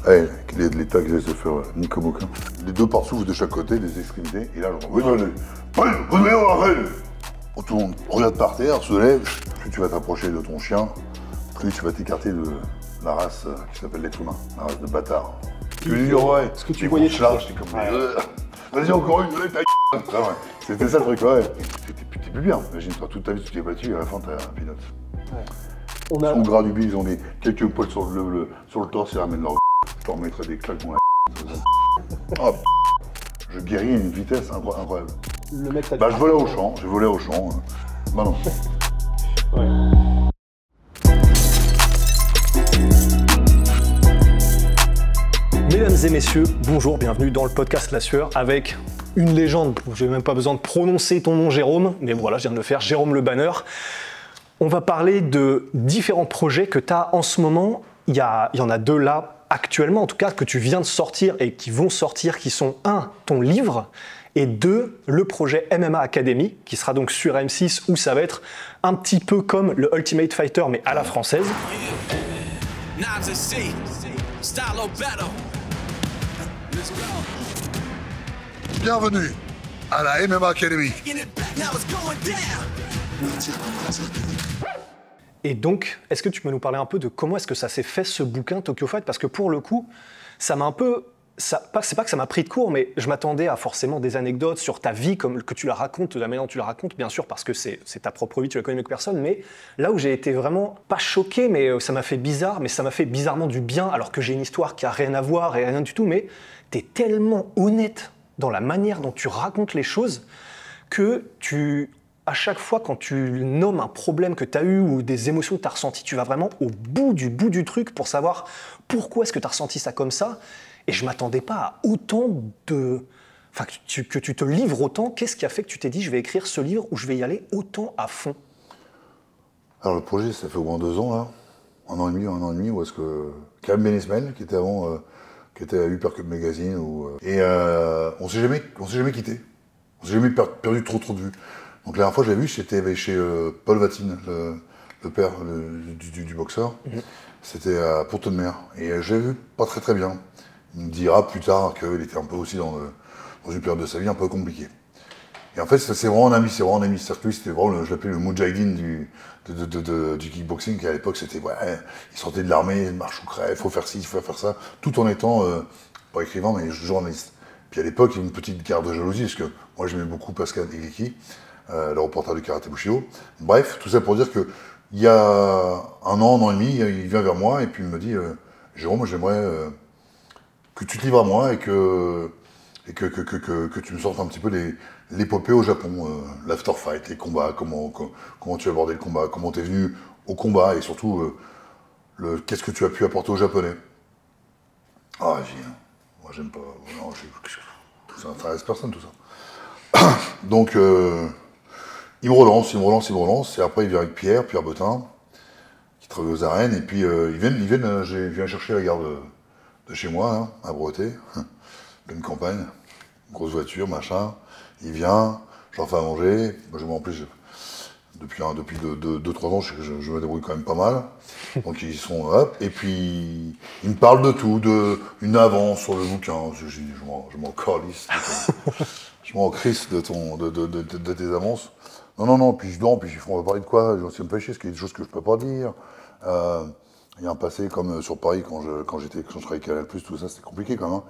Ouais, les tags, je se faire Nico Moquin. Les deux par-souffles de chaque côté, les extrémités, et là, j'entends. Tout le monde regarde par terre, se lève. Plus tu vas t'approcher de ton chien, plus tu vas t'écarter de la race qui s'appelle l'être humain, la race de bâtard. Tu lui dis, ouais, ce que tu voyais large, j'étais comme. Vas-y, encore une, ta ah ouais. C'était ça le truc, ouais. T'es plus bien. Imagine-toi, toute ta vie, tu t'es battu, et à la fin, t'as un peanut. Ouais. Son gras du bide, ils ont quelques poils sur le torse, ils ramènent leur. Je leur mettrais des claques dans la. Oh, je guéris à une vitesse incroyable. Le mec, bah, je volais au champ, j'ai volé au champ. Bah non. Ouais. Mesdames et messieurs, bonjour, bienvenue dans le podcast La Sueur avec une légende. J'ai même pas besoin de prononcer ton nom, Jérôme, mais voilà, je viens de le faire, Jérôme Le Banner. On va parler de différents projets que tu as en ce moment. Il y en a deux là, actuellement en tout cas, que tu viens de sortir et qui vont sortir, qui sont un, ton livre, et deux, le projet MMA Academy, qui sera donc sur M6, où ça va être un petit peu comme le Ultimate Fighter, mais à la française. Bienvenue à la MMA Academy. Et donc, est-ce que tu peux nous parler un peu de comment est-ce que ça s'est fait ce bouquin Tokyo Fight? Parce que pour le coup, ça m'a un peu... c'est pas que ça m'a pris de court, mais je m'attendais à forcément des anecdotes sur ta vie, comme que tu la racontes, de la manière dont tu la racontes, bien sûr, parce que c'est ta propre vie, tu la connais mieux que personne, mais là où j'ai été vraiment, pas choqué, mais ça m'a fait bizarre, mais ça m'a fait bizarrement du bien, alors que j'ai une histoire qui a rien à voir et rien du tout, mais t'es tellement honnête dans la manière dont tu racontes les choses que à chaque fois, quand tu nommes un problème que tu as eu ou des émotions que tu as ressenties, tu vas vraiment au bout du truc pour savoir pourquoi est-ce que tu as ressenti ça comme ça. Et je ne m'attendais pas à autant de... Enfin, que tu te livres autant. Qu'est-ce qui a fait que tu t'es dit, je vais écrire ce livre où je vais y aller autant à fond? Alors le projet, ça fait au moins 2 ans, là. Un an et demi, où est-ce que... Karim Ben Ismail, qui était avant... qui était à Hypercup Magazine, on s'est jamais quitté. On s'est jamais perdu trop de vues. Donc la dernière fois que je l'ai vu, c'était chez Paul Vatine, le père du boxeur. C'était à Pont-de-Mer. Et je l'ai vu pas très bien. Il me dira plus tard qu'il était un peu aussi dans une période de sa vie un peu compliquée. Et en fait, c'est vraiment un ami, C'est-à-dire que lui, c'était vraiment, je l'appelais le Moudjahidine du kickboxing, qui à l'époque, c'était, ouais, il sortait de l'armée, marche ou crève, faut faire ci, il faut faire ça, tout en étant, pas écrivain, mais journaliste. Puis à l'époque, il y a une petite guerre de jalousie, parce que moi, j'aimais beaucoup Pascal Igliki, le reporter du Karaté Bushido. Bref, tout ça pour dire que il y a un an et demi, il vient vers moi et puis il me dit Jérôme, j'aimerais que tu te livres à moi et que tu me sortes un petit peu l'épopée au Japon, l'after fight, les combats, comment tu as abordé le combat, comment tu es venu au combat et surtout qu'est-ce que tu as pu apporter aux Japonais. Ah, moi j'aime pas, non, ça n'intéresse personne tout ça. Donc il me relance, et après il vient avec Pierre Bottin, qui travaille aux arènes, et puis ils viennent chercher à la gare de chez moi, hein, à Breté, pleine campagne, grosse voiture, machin. Il vient, je leur fais à manger, moi en plus, depuis 2-3 ans, je me débrouille quand même pas mal. Donc ils sont hop, et puis ils me parlent de tout, une avance sur le bouquin. Je m'en calisse, je m'en crisse de tes avances. Non, puis on va parler de quoi? Ça me fait chier, parce qu'il y a des choses que je peux pas dire. Il y a un passé comme sur Paris, quand je travaillais avec Canal+, tout ça, c'était compliqué quand même.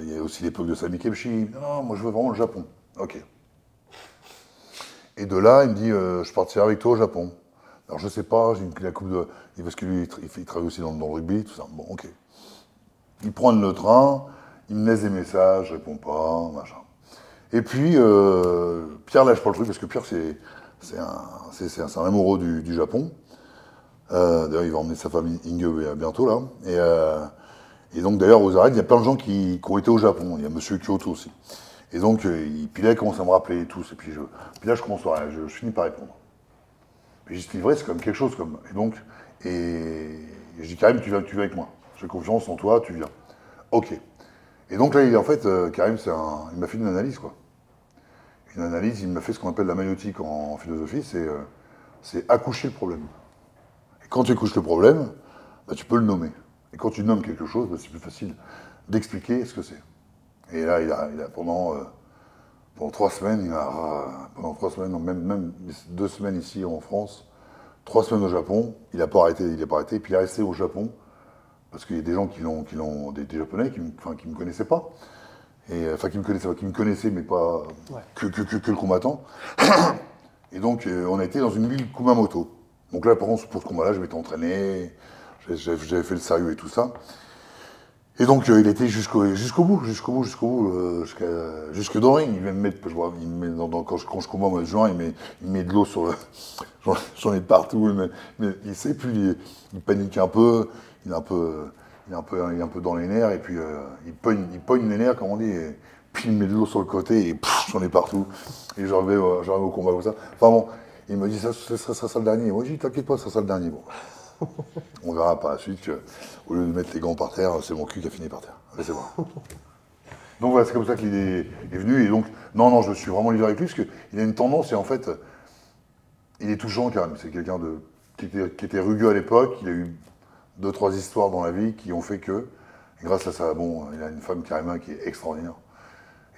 Il y a aussi l'époque de Sami Kebchi. Non, moi je veux vraiment le Japon. Ok. Et de là, il me dit, je partirai avec toi au Japon. Alors je sais pas, j'ai la coupe de... Parce que lui, il travaille aussi dans le rugby, tout ça. Bon, ok. Il prend le train, il me laisse des messages, je réponds pas, machin. Et puis, Pierre lâche pas le truc, parce que Pierre, c'est un amoureux du Japon. D'ailleurs, il va emmener sa femme Inge bientôt, là. Et donc, d'ailleurs, aux arènes, il y a plein de gens qui ont été au Japon. Il y a Monsieur Kyoto aussi. Et donc, puis là, il commence à me rappeler et tout. Puis là, je finis par répondre. Mais juste livré, c'est quand même quelque chose. Et je dis, Karim, tu viens avec moi. J'ai confiance en toi, tu viens. Ok. Et donc là, en fait, Karim, il m'a fait une analyse, quoi. Une analyse, il m'a fait ce qu'on appelle la maïotique en philosophie, c'est accoucher le problème. Et quand tu accouches le problème, bah, tu peux le nommer. Et quand tu nommes quelque chose, c'est plus facile d'expliquer ce que c'est. Et là, pendant 3 semaines, non, même 2 semaines ici en France, 3 semaines au Japon, il n'a pas arrêté, puis il est resté au Japon, parce qu'il y a des gens des Japonais qui me connaissaient pas, qui me connaissaient, mais pas que le combattant. Et donc, on a été dans une ville Kumamoto. Donc là, par contre, pour ce combat-là, je m'étais entraîné, j'avais fait le sérieux et tout ça. Et donc, il était jusqu'au bout, jusque dans le ring. Il va me mettre, quand je combats au mois de juin, il met de l'eau sur le. J'en ai partout, mais il sait plus, il panique un peu, il est un peu dans les nerfs, et puis il pogne les nerfs, comme on dit, et puis il met de l'eau sur le côté, et j'en ai partout. Et j'arrive au combat comme ça. Enfin bon, il me dit, ça sera le dernier. Moi, je dis, t'inquiète pas, ça sera le dernier. Bon. On verra par la suite qu'au lieu de mettre les gants par terre, c'est mon cul qui a fini par terre. Mais c'est bon. Donc voilà, c'est comme ça qu'il est venu. Et donc, non, je suis vraiment livré avec lui, parce qu'il a une tendance, et en fait, il est touchant quand même. C'est quelqu'un qui était rugueux à l'époque. Il a eu 2-3 histoires dans la vie qui ont fait que, grâce à ça, bon, il a une femme carrément qui est extraordinaire.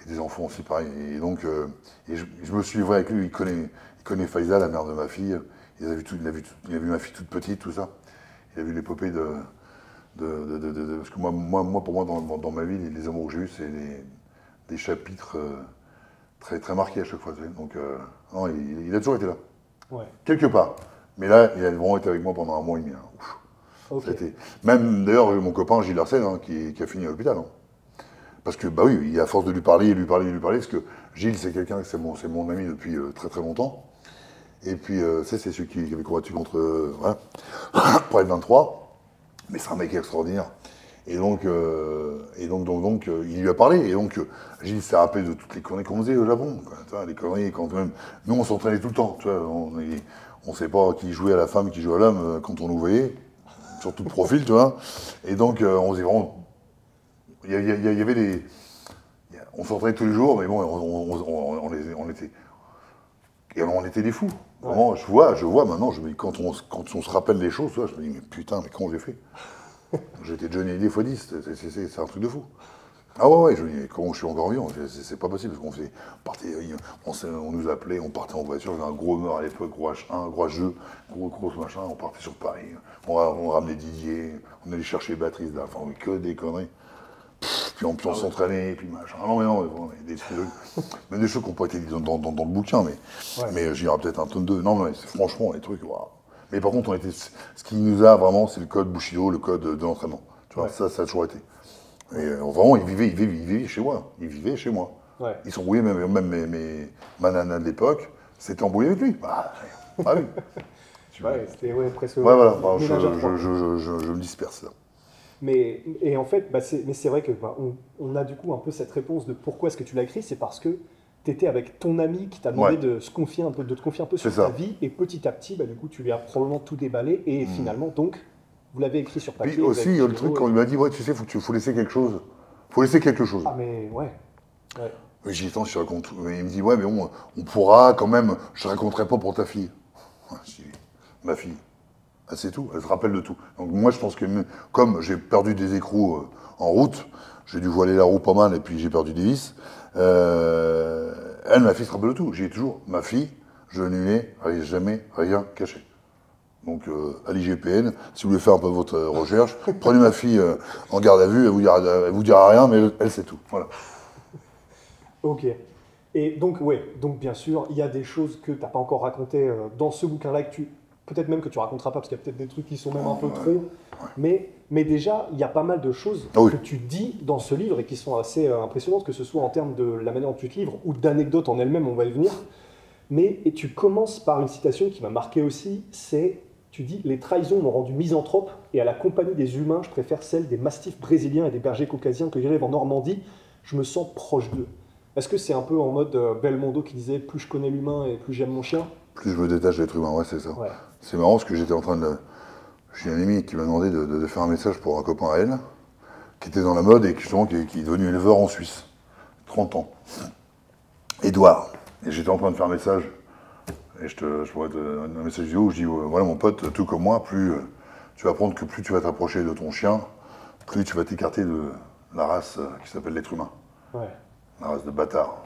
Et des enfants aussi, pareil. Et donc, je me suis livré avec lui. Il connaît Faiza, la mère de ma fille. Il a vu ma fille toute petite, tout ça. Il a vu l'épopée parce que moi, pour moi, dans ma vie, les amours que j'ai eus, c'est des chapitres très, très marqués à chaque fois. Donc, non, il a toujours été là. Ouais. Quelque part. Mais là, il a vraiment été avec moi pendant 1 mois et demi. Hein. Okay. Même, d'ailleurs, mon copain Gilles Arsène, hein, qui a fini à l'hôpital. Hein. Parce que, bah oui, à force de lui parler, parce que Gilles, c'est quelqu'un, c'est mon ami depuis très très longtemps. Et puis, c'est celui qui avait combattu contre, voilà, pour être 23. Mais c'est un mec extraordinaire. Et donc, il lui a parlé. Et donc, Gilles s'est rappelé de toutes les conneries qu'on faisait au Japon. Quoi. Les conneries, quand même. Nous, on s'entraînait tout le temps. Tu vois, on ne sait pas qui jouait à la femme, qui jouait à l'homme quand on nous voyait. Surtout de profil, tu vois. Et donc, on faisait vraiment. Il y avait des. On s'entraînait tous les jours, mais bon, on était des fous. Vraiment, je vois maintenant, quand on se rappelle des choses, je me dis, mais putain, mais comment j'ai fait? J'étais Johnny Hallyday x 10, c'est un truc de fou. Ah ouais, je me dis, mais comment je suis encore vivant? C'est pas possible, parce on nous appelait, on partait en voiture, on avait un gros meur à l'époque, gros H1, gros jeu, gros machin, on partait sur Paris, on ramenait Didier, on allait chercher Béatrice, enfin, que des conneries. Puis on s'entraînait, puis machin. Ah non, des trucs, même des choses qui n'ont pas été dites dans le bouquin, mais j'y aurai peut-être un tonne de. Non, mais franchement, les trucs, waouh. Mais par contre, ce qui nous a vraiment, c'est le code Bushido, le code de l'entraînement. Tu vois, ça a toujours été. Et vraiment, il vivait chez moi. Il vivait chez moi. Ouais. Ils s'embrouillaient, même ma nana de l'époque, s'était embrouillé avec lui. Bah oui. C'était presque. Ouais, voilà, je me disperse là. Et en fait, c'est vrai que on a du coup un peu cette réponse de pourquoi est-ce que tu l'as écrit, c'est parce que tu étais avec ton ami qui t'a demandé de te confier un peu sur ta vie, et petit à petit, du coup, tu lui as probablement tout déballé, et finalement, donc, vous l'avez écrit sur papier. Puis aussi, il y a le truc quand il m'a dit, ouais, tu sais, faut laisser quelque chose. Faut laisser quelque chose. Ah, mais ouais. J'ai dit, attends, je raconte. Il me dit, ouais, mais on pourra quand même, je raconterai pas pour ta fille. Je dis, ma fille. Ah, c'est tout, elle se rappelle de tout. Donc moi, je pense que comme j'ai perdu des écrous en route, j'ai dû voiler la roue pas mal et puis j'ai perdu des vis, ma fille se rappelle de tout. J'ai toujours, ma fille, je ne lui ai jamais rien caché. Donc à l'IGPN, si vous voulez faire un peu votre recherche, prenez ma fille en garde à vue, elle vous dira rien, mais elle sait tout. Voilà. Ok. Et donc, donc bien sûr, il y a des choses que tu n'as pas encore racontées dans ce bouquin-là, peut-être même que tu raconteras pas, parce qu'il y a peut-être des trucs qui sont même un peu trop. Mais déjà, il y a pas mal de choses que tu dis dans ce livre et qui sont assez impressionnantes, que ce soit en termes de la manière dont tu te livres ou d'anecdotes en elles-mêmes, on va y venir. Et tu commences par une citation qui m'a marqué aussi, tu dis « Les trahisons m'ont rendu misanthrope et à la compagnie des humains, je préfère celle des mastifs brésiliens et des bergers caucasiens que j'élève en Normandie. Je me sens proche d'eux. » Est-ce que c'est un peu en mode Belmondo qui disait « Plus je connais l'humain et plus j'aime mon chien » Plus je me détache d'être humain, c'est ça. Ouais. C'est marrant parce que j'étais en train de. J'ai un ami qui m'a demandé de faire un message pour un copain à elle, qui était dans la mode et qui est devenu éleveur en Suisse. 30 ans. Édouard. Et j'étais en train de faire un message. Et je pourrais te un message vidéo où je dis voilà mon pote, tout comme moi, plus tu vas apprendre que plus tu vas t'approcher de ton chien, plus tu vas t'écarter de la race qui s'appelle l'être humain. Ouais. La race de bâtards.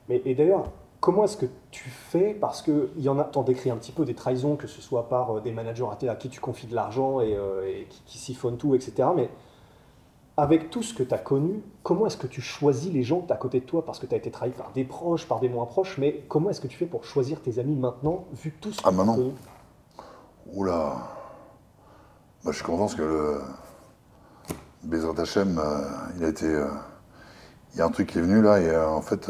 Mais, et d'ailleurs, comment est-ce que tu fais? Parce qu'il y en a, t'en décris un petit peu des trahisons, que ce soit par des managers à qui tu confies de l'argent et qui siphonnent tout, etc. Mais avec tout ce que tu as connu, comment est-ce que tu choisis les gens que tu as à côté de toi? Parce que tu as été trahi par des proches, par des moins proches, mais comment est-ce que tu fais pour choisir tes amis maintenant, vu tout ce que Ah, tu as maintenant? connu? Oula. Bah, je suis content parce que le Bezrat Hachem, il a été. Il y a un truc qui est venu là, et en fait,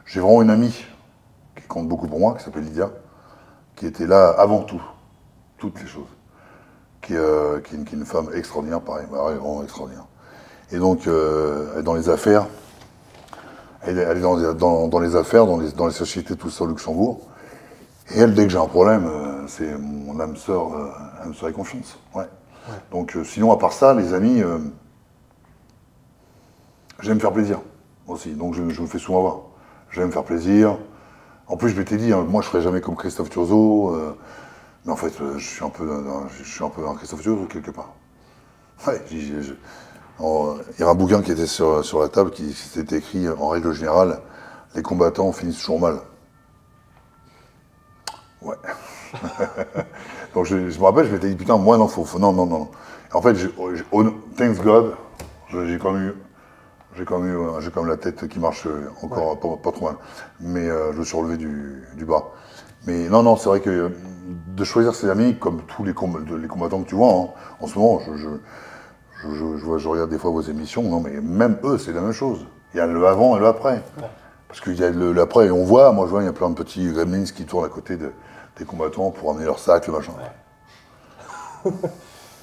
j'ai vraiment une amie qui compte beaucoup pour moi, qui s'appelle Lydia, qui était là avant tout, toutes les choses. Qui est une femme extraordinaire, pareil, bah, ouais, vraiment extraordinaire. Et donc, elle est dans les affaires, elle est dans les affaires, dans les sociétés, tout ça au Luxembourg. Et elle, dès que j'ai un problème, c'est mon âme sœur et confiance. Ouais. Ouais. Donc, sinon, à part ça, les amis, j'aime me faire plaisir aussi. Donc, je me fais souvent voir. J'aime me faire plaisir. En plus, je m'étais dit, hein, moi, je ferais jamais comme Christophe Turzo. Mais en fait, je suis un peu un Christophe Turzo quelque part. Ouais, il y a un bouquin qui était sur la table qui s'était écrit en règle générale, les combattants finissent toujours mal. Ouais. Donc je me rappelle, je m'étais dit putain, moi non, non. En fait, thanks God, j'ai quand même la tête qui marche encore pas trop mal. Mais je me suis relevé du bas. Mais non, c'est vrai que de choisir ses amis, comme tous les combattants que tu vois, hein, en ce moment, je regarde des fois vos émissions, non mais même eux, c'est la même chose. Il y a le avant et le après. Ouais. Parce qu'il y a l'après, et on voit, moi je vois, il y a plein de petits gremlins qui tournent à côté des combattants pour amener leur sac, le machin. Ouais.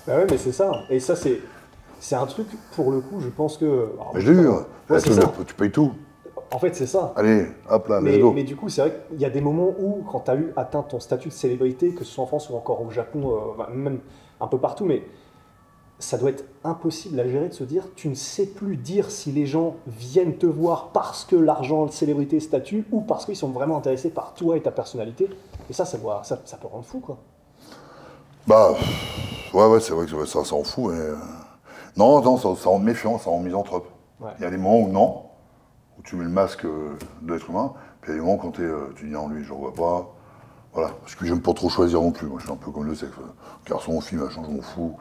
Bah ouais, mais c'est ça. Et ça, c'est un truc, pour le coup, je pense que... Alors, mais je l'ai eu, ouais, tu payes tout. En fait, c'est ça. Allez, hop là, let's go. Mais du coup, c'est vrai qu'il y a des moments où, quand tu as eu atteint ton statut de célébrité, que ce soit en France ou encore au Japon, même un peu partout, mais ça doit être impossible à gérer de se dire, tu ne sais plus dire si les gens viennent te voir parce que l'argent, la célébrité, statut, ou parce qu'ils sont vraiment intéressés par toi et ta personnalité. Et ça peut rendre fou, quoi. Bah, ouais, c'est vrai que ça en fout. Non, ça rend méfiant, ça rend misanthrope. Ouais. Il y a des moments où non, où tu mets le masque de l'être humain, puis il y a des moments quand tu dis non, lui, je ne vois pas. Voilà, parce que j'aime pas trop choisir non plus. Moi, je suis un peu comme le sexe. Garçon, fille, machin, je m'en fous.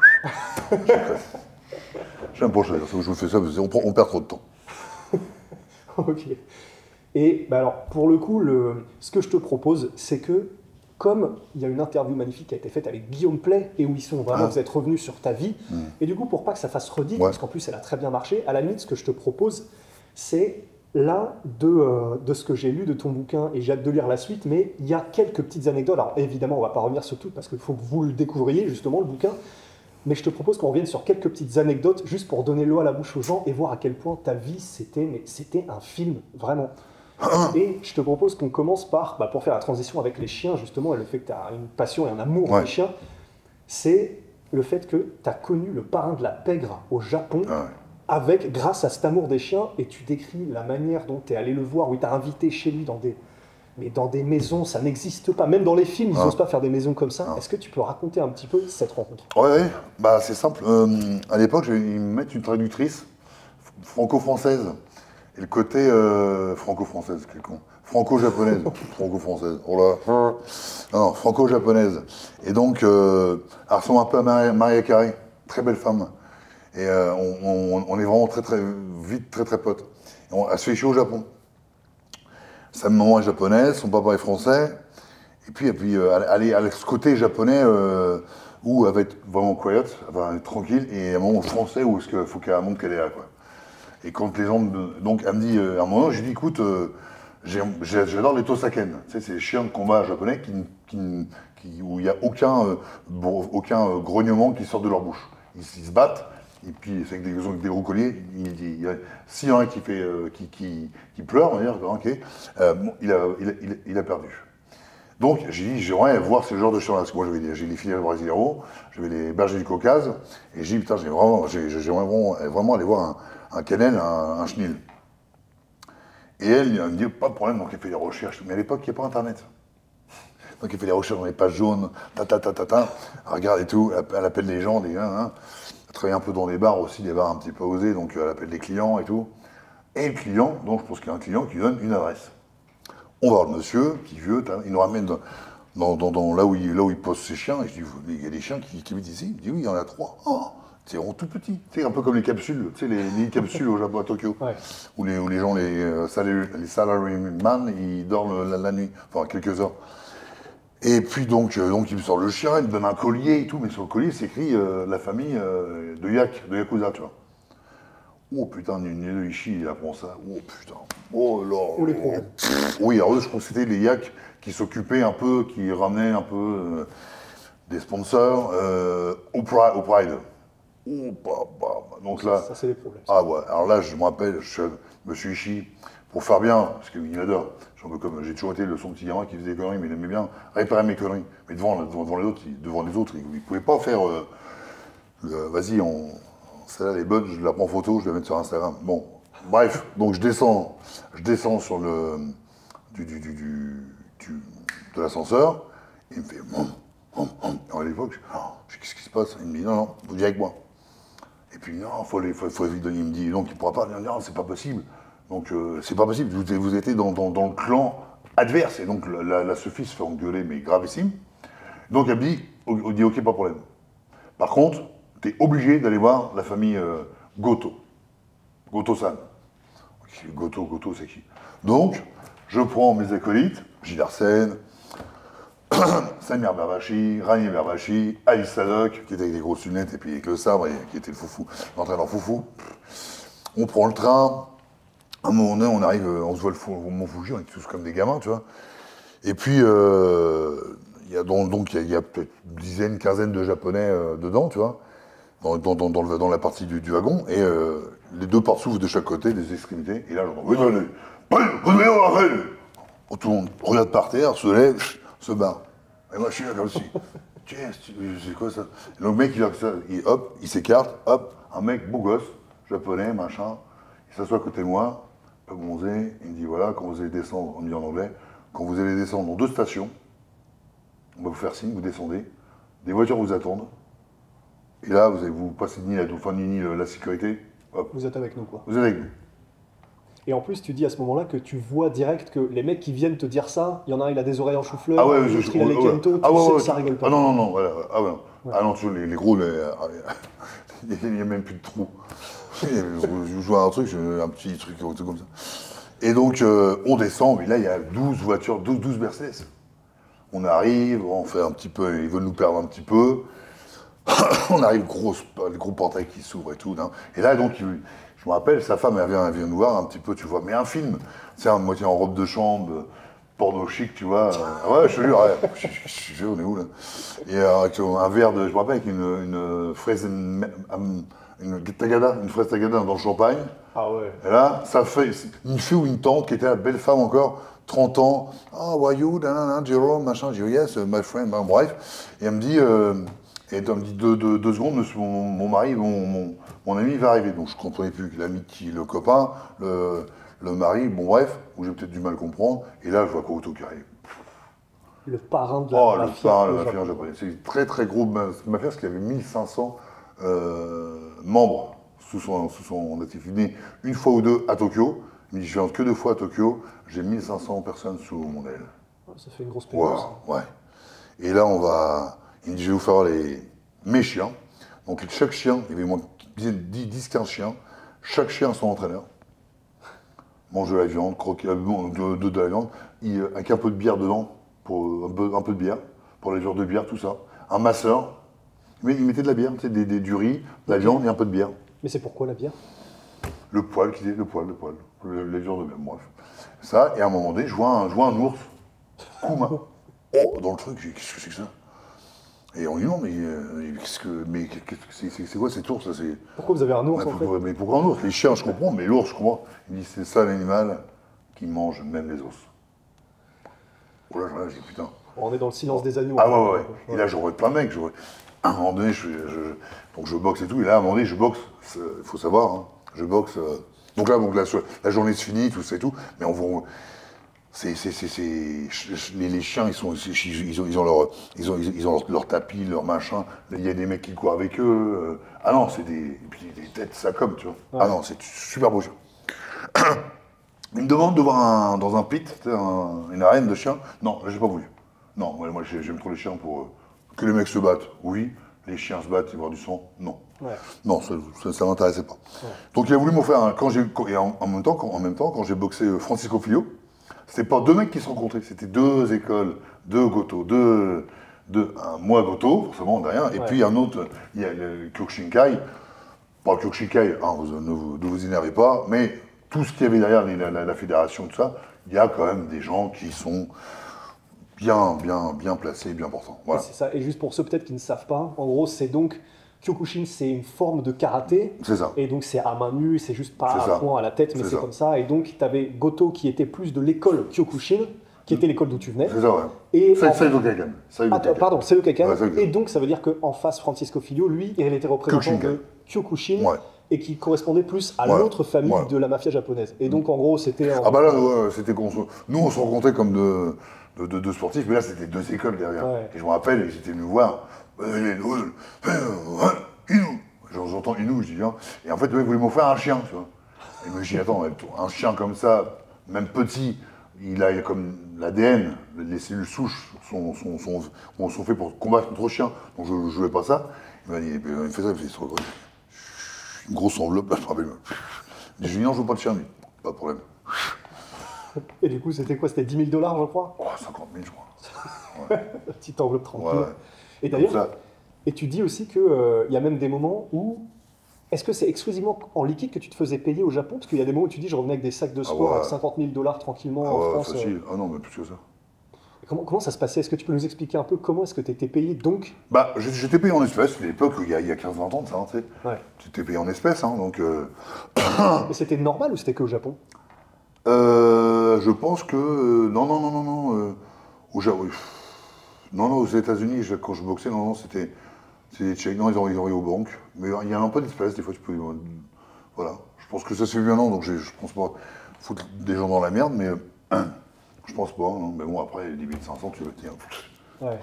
J'aime pas choisir. Je me fais ça, parce qu'on perd trop de temps. Ok. Et bah alors, pour le coup, ce que je te propose, c'est que, comme il y a une interview magnifique qui a été faite avec Guillaume Play, et où vous êtes revenus sur ta vie, et du coup, pour pas que ça fasse redite, parce qu'en plus, elle a très bien marché, à la limite, ce que je te propose, c'est là, de ce que j'ai lu de ton bouquin, et j'ai hâte de lire la suite, mais il y a quelques petites anecdotes. Alors évidemment, on ne va pas revenir sur toutes, parce qu'il faut que vous le découvriez, justement, le bouquin. Mais je te propose qu'on revienne sur quelques petites anecdotes, juste pour donner l'eau à la bouche aux gens, et voir à quel point ta vie, c'était un film, vraiment. Et je te propose qu'on commence par, pour faire la transition avec les chiens, justement, et le fait que tu as une passion et un amour des chiens, c'est le fait que tu as connu le parrain de la pègre au Japon, grâce à cet amour des chiens, et tu décris la manière dont tu es allé le voir, où il t'a invité chez lui dans des maisons, ça n'existe pas. Même dans les films, ils n'osent pas faire des maisons comme ça. Est-ce que tu peux raconter un petit peu cette rencontre? Ouais, bah c'est simple. À l'époque, ils me mettent une traductrice franco-française. Et le côté franco-française, quel con. Franco-japonaise. Franco-française. Oh là. Non, franco-japonaise. Et donc, elle ressemble un peu à Maria Carey. Très belle femme. Et on est vraiment très très vite, très très potes. Elle se fait chier au Japon. Sa maman est japonaise, son papa est français. Et puis elle a ce côté japonais où elle va être vraiment quiet, elle va être tranquille. Et à un moment français où il faut qu'elle montre qu'elle est là, quoi. Et quand les gens... Donc elle me dit, à un moment, je lui dis, écoute, j'adore les tosaken. Tu sais, c'est les chiens de combat japonais où il n'y a aucun grognement qui sort de leur bouche. Ils se battent. Et puis, c'est avec des roucoliers, s'il y en a un qui pleure, on va dire, ok, il a perdu. Donc, j'ai dit, j'aimerais voir ce genre de chiens-là. Parce que moi, j'ai les filières brasileiros, j'avais les bergers du Caucase, et j'ai dit, putain, j'aimerais vraiment aller voir un kennel, un chenil. Et elle me dit, pas de problème, donc elle fait des recherches. Mais à l'époque, il n'y a pas Internet. Donc elle fait des recherches dans les pages jaunes, elle regarde et tout, elle appelle les gens, travaillait un peu dans des bars aussi, des bars un petit peu osés, donc elle appelle les clients et tout. Et le client, donc je pense qu'il y a un client qui donne une adresse. On va voir le monsieur, qui vieux, il nous ramène là où il pose ses chiens, et je dis, mais il y a des chiens qui habitent ici? Il dit, oui, il y en a 3. Oh, c'est vraiment tout petit. C'est un peu comme les capsules, tu sais, les capsules au Japon, à Tokyo, Ouais. où les gens, les salaryman, ils dorment la nuit, enfin quelques heures. Et puis donc il me sort le chien, il me donne un collier et tout, mais sur le collier c'est écrit la famille de Yakuza, tu vois. Oh putain, Nino Ishii, il apprend ça. Oh putain. Oh là. Oh, les problèmes. Oui, alors eux, je crois que c'était les Yak qui s'occupaient un peu, qui ramenaient un peu des sponsors au Pride. Oh, donc là. Ça, c'est les problèmes. Ah ouais, alors là, je me rappelle, Monsieur Ishii, pour faire bien, parce qu'il m'adore. J'ai toujours été son petit gamin qui faisait des conneries, mais il aimait bien réparer mes conneries. Mais devant les autres, il ne pouvait pas faire. Vas-y, celle-là, elle est bonne, je la prends en photo, je la mets sur Instagram. Bon, bref, donc je descends sur de l'ascenseur, il me fait. À l'époque, qu'est-ce qui se passe? Il me dit non, vous venez avec moi. Et puis non, faut vite donner. Il me dit donc il ne pourra pas. Il me dit non, c'est pas possible. Donc c'est pas possible. Vous étiez dans le clan adverse. Et donc la Sophie se fait engueuler, mais gravissime. Donc elle me dit, ok, pas de problème. Par contre, tu es obligé d'aller voir la famille Goto. Goto-san. Goto, c'est qui? Donc, je prends mes acolytes, Gilles Arsène, Samir Berbachi, Rani Berbachi, Alice Sadok, qui était avec des grosses lunettes et puis avec le sabre, et qui était l'entraîneur foufou. On prend le train. À un moment donné, on arrive, on se voit au Mont Fuji, on est tous comme des gamins, tu vois. Et puis, il y a peut-être une dizaine, une quinzaine de Japonais dedans, tu vois, dans la partie du wagon, et les deux porte-souffles de chaque côté, des extrémités, et là, j'entends, vous allez au Raphaël. Tout le monde regarde par terre, se lève, se barre. Et moi, je suis là comme si, c'est quoi ça? Et le mec, il s'écarte, hop, un mec beau gosse, japonais, machin, il s'assoit à côté de moi, pas bronzé, il me dit, voilà, quand vous allez descendre, on me dit en anglais, quand vous allez descendre dans 2 stations, on va vous faire signe, vous descendez, des voitures vous attendent, et là, vous passez ni la sécurité, hop. Vous êtes avec nous, quoi. Vous êtes avec nous. Et en plus, tu dis à ce moment-là que tu vois direct que les mecs qui viennent te dire ça, il y en a un, il a des oreilles en chou-fleur, l'autre, il a les kento, tu sais que ça rigole pas. Ah non, voilà. Ah ouais. Ouais. Ah non, tu vois, les gros, il n'y a même plus de trous. Je joue à un petit truc comme ça. Et donc, on descend, mais là, il y a 12 voitures, 12 Mercedes. On arrive, on fait un petit peu, ils veulent nous perdre un petit peu. On arrive, les gros portails qui s'ouvrent et tout. Hein. Et là, donc, je me rappelle, sa femme, elle vient nous voir un petit peu, tu vois, mais un film. C'est à moitié en robe de chambre, porno chic, tu vois. Ouais, je te jure, je sais, on est où, là? Et avec un verre je me rappelle, avec une fraise, une fraise tagada dans le champagne. Ah ouais. Et là, ça fait une fille ou une tante qui était la belle femme encore, 30 ans. Ah, why you, Jerome, machin. Je dis, yes, my friend, bref. Et elle me dit, deux secondes, mon mari, mon ami va arriver. Donc je comprenais plus que l'ami, le copain, le mari, bon bref, où j'ai peut-être du mal à comprendre. Et là, je vois Kouto qui arrive. Le parrain de la mafia japonaise. C'est très très gros mafia parce qu'il y avait 1500 membres sous son actif. Il venait une fois ou deux à Tokyo. Il me dit, je viens que 2 fois à Tokyo, j'ai 1500 personnes sous mon aile. Ça fait une grosse période. Ouais. Et là, il me dit, je vais vous faire mes chiens. Donc chaque chien, il y avait 10-15 chiens. Chaque chien a son entraîneur. Mange de la viande, croquer de la viande, avec un peu de bière dedans, un peu de bière, pour les joueurs de bière, tout ça. Un masseur, mais il mettait de la bière, tu sais, du riz, de la viande et un peu de bière. Mais c'est pourquoi la bière? Le poil, les joueurs de bière, bref. Ça, et à un moment donné, je vois un ours, Kuma. Oh, dans le truc, qu'est-ce que c'est que ça? Et on lui dit non, c'est quoi cet ours là? Pourquoi vous avez un ours en fait? Mais pourquoi un ours? Les chiens, je comprends, mais l'ours, je comprends. Il dit c'est ça l'animal qui mange même les os. Oh là, j'ai dit putain. On est dans le silence des agneaux. Ah ouais. Et là, j'aurais plein de mecs. À un moment donné, donc je boxe et tout. Et là, à un moment donné, je boxe. Il faut savoir, hein, je boxe. Donc là, la journée se finit, tout ça et tout. Mais Les chiens, ils ont leur tapis, leur machin. Il y a des mecs qui courent avec eux. Ah non, c'est et puis des têtes, ça comme, tu vois. Ouais. Ah non, c'est super beau chien. Ils me demandent de voir dans un pit, une arène de chiens. Non, j'ai pas voulu. Non, moi j'aime trop les chiens pour que les mecs se battent. Oui, les chiens se battent et boire du sang. Non. Ouais. Non, ça m'intéressait pas. Ouais. Donc il a voulu m'offrir en même temps, quand j'ai boxé Francisco Filho, c'était pas deux mecs qui se rencontraient, c'était deux écoles, deux Goto, moi Goto, forcément derrière, et Ouais. puis un autre, il y a le Kyokushinkai. Pas le Kyokushinkai, hein, ne vous énervez pas, mais tout ce qu'il y avait derrière la fédération, tout ça, il y a quand même des gens qui sont bien placés, bien portants. Voilà. C'est ça. Et juste pour ceux peut-être qui ne savent pas, en gros, c'est donc Kyokushin, c'est une forme de karaté. C'est ça. Et donc c'est à main nue, c'est juste pas C'est un ça. point à la tête, mais C'est c'est ça. comme ça. Et donc tu avais Goto qui était plus de l'école Kyokushin, qui était l'école d'où tu venais. C'est ça, ouais. Et Ça, en- c'est le Kaken. Pardon, c'est le Kaken. Ouais, c'est le Kaken. Et donc ça veut dire qu'en face, Francisco Filho, lui, il était représentant Kyokushinkai. de Kyokushin. Ouais. Et qui correspondait plus à Ouais. l'autre famille Ouais. de la mafia japonaise. Et donc en gros, c'était... Ah bah là, ouais, nous on se rencontrait comme deux sportifs, mais là c'était deux écoles derrière. Ouais. Et je me rappelle, ils étaient venus voir. J'entends Inou, je dis viens. Et en fait, le mec voulait m'offrir un chien, tu vois. Et je me dis attends, un chien comme ça, même petit, il a comme l'ADN, les cellules souches sont faites pour combattre contre le chien. Donc je ne jouais pas ça. Il m'a dit, il me fait ça, il me fait une grosse enveloppe, là, je me rappelle. Je lui dis non, je veux pas le chien, lui. Pas de problème. Et du coup, c'était quoi? C'était 10 000 $, je crois. Oh, 50 000, je crois. Petite enveloppe tranquille. Ouais. Et Donc d'ailleurs, ça, et tu dis aussi qu'il y a même des moments où... Est-ce que c'est exclusivement en liquide que tu te faisais payer au Japon? Parce qu'il y a des moments où tu dis je revenais avec des sacs de sport ouais. à 50 000 $ tranquillement ah en ouais, France. facile. Ah non, mais plus que ça. Comment ça se passait? Est-ce que tu peux nous expliquer un peu comment est-ce que tu étais payé donc? Bah, j'étais payé en espèces, c'était l'époque où il y a 15-20 ans de ça, hein, tu sais. Ouais. J'étais payé en espèces, hein, donc... Mais c'était normal ou c'était que au Japon? je pense que... non. Oui. Non, aux États-Unis, quand je boxais, non, c'était des chèques. Non, ils envoyaient aux banques. Mais il y a un peu d'espèces, des fois, tu peux... Voilà. Je pense que ça se fait bien, non, donc je pense pas foutre des gens dans la merde, mais... je pense pas, non. Mais bon, après, 10 500, tu vas te dire... Ouais.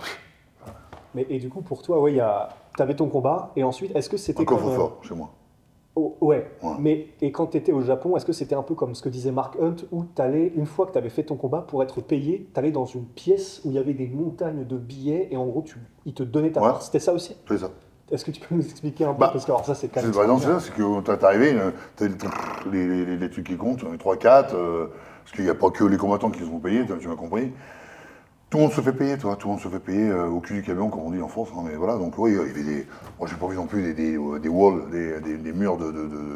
Mais et du coup, pour toi, ouais, tu avais ton combat, et ensuite, est-ce que c'était Un coffre comme... fort, chez moi. Oh, ouais. Ouais. Mais et quand tu étais au Japon, est-ce que c'était un peu comme ce que disait Mark Hunt, où t'allais, une fois que tu avais fait ton combat, pour être payé, tu allais dans une pièce où il y avait des montagnes de billets, et en gros, ils te donnaient ta Ouais. part. C'était ça aussi? C'est ça. Est-ce que tu peux nous expliquer un peu? Bah, Parce que alors, ça, c'est quand même... Par exemple, c'est ça, c'est que t'es arrivé, t'as les trucs qui comptent, 3-4, parce qu'il n'y a pas que les combattants qui se font payer, tu m'as compris. Tout le monde se fait payer, toi, tout le monde se fait payer au cul du camion, comme on dit en France, hein, mais voilà, donc oui, il y avait des... Moi, j'ai pas vu non plus des walls, des murs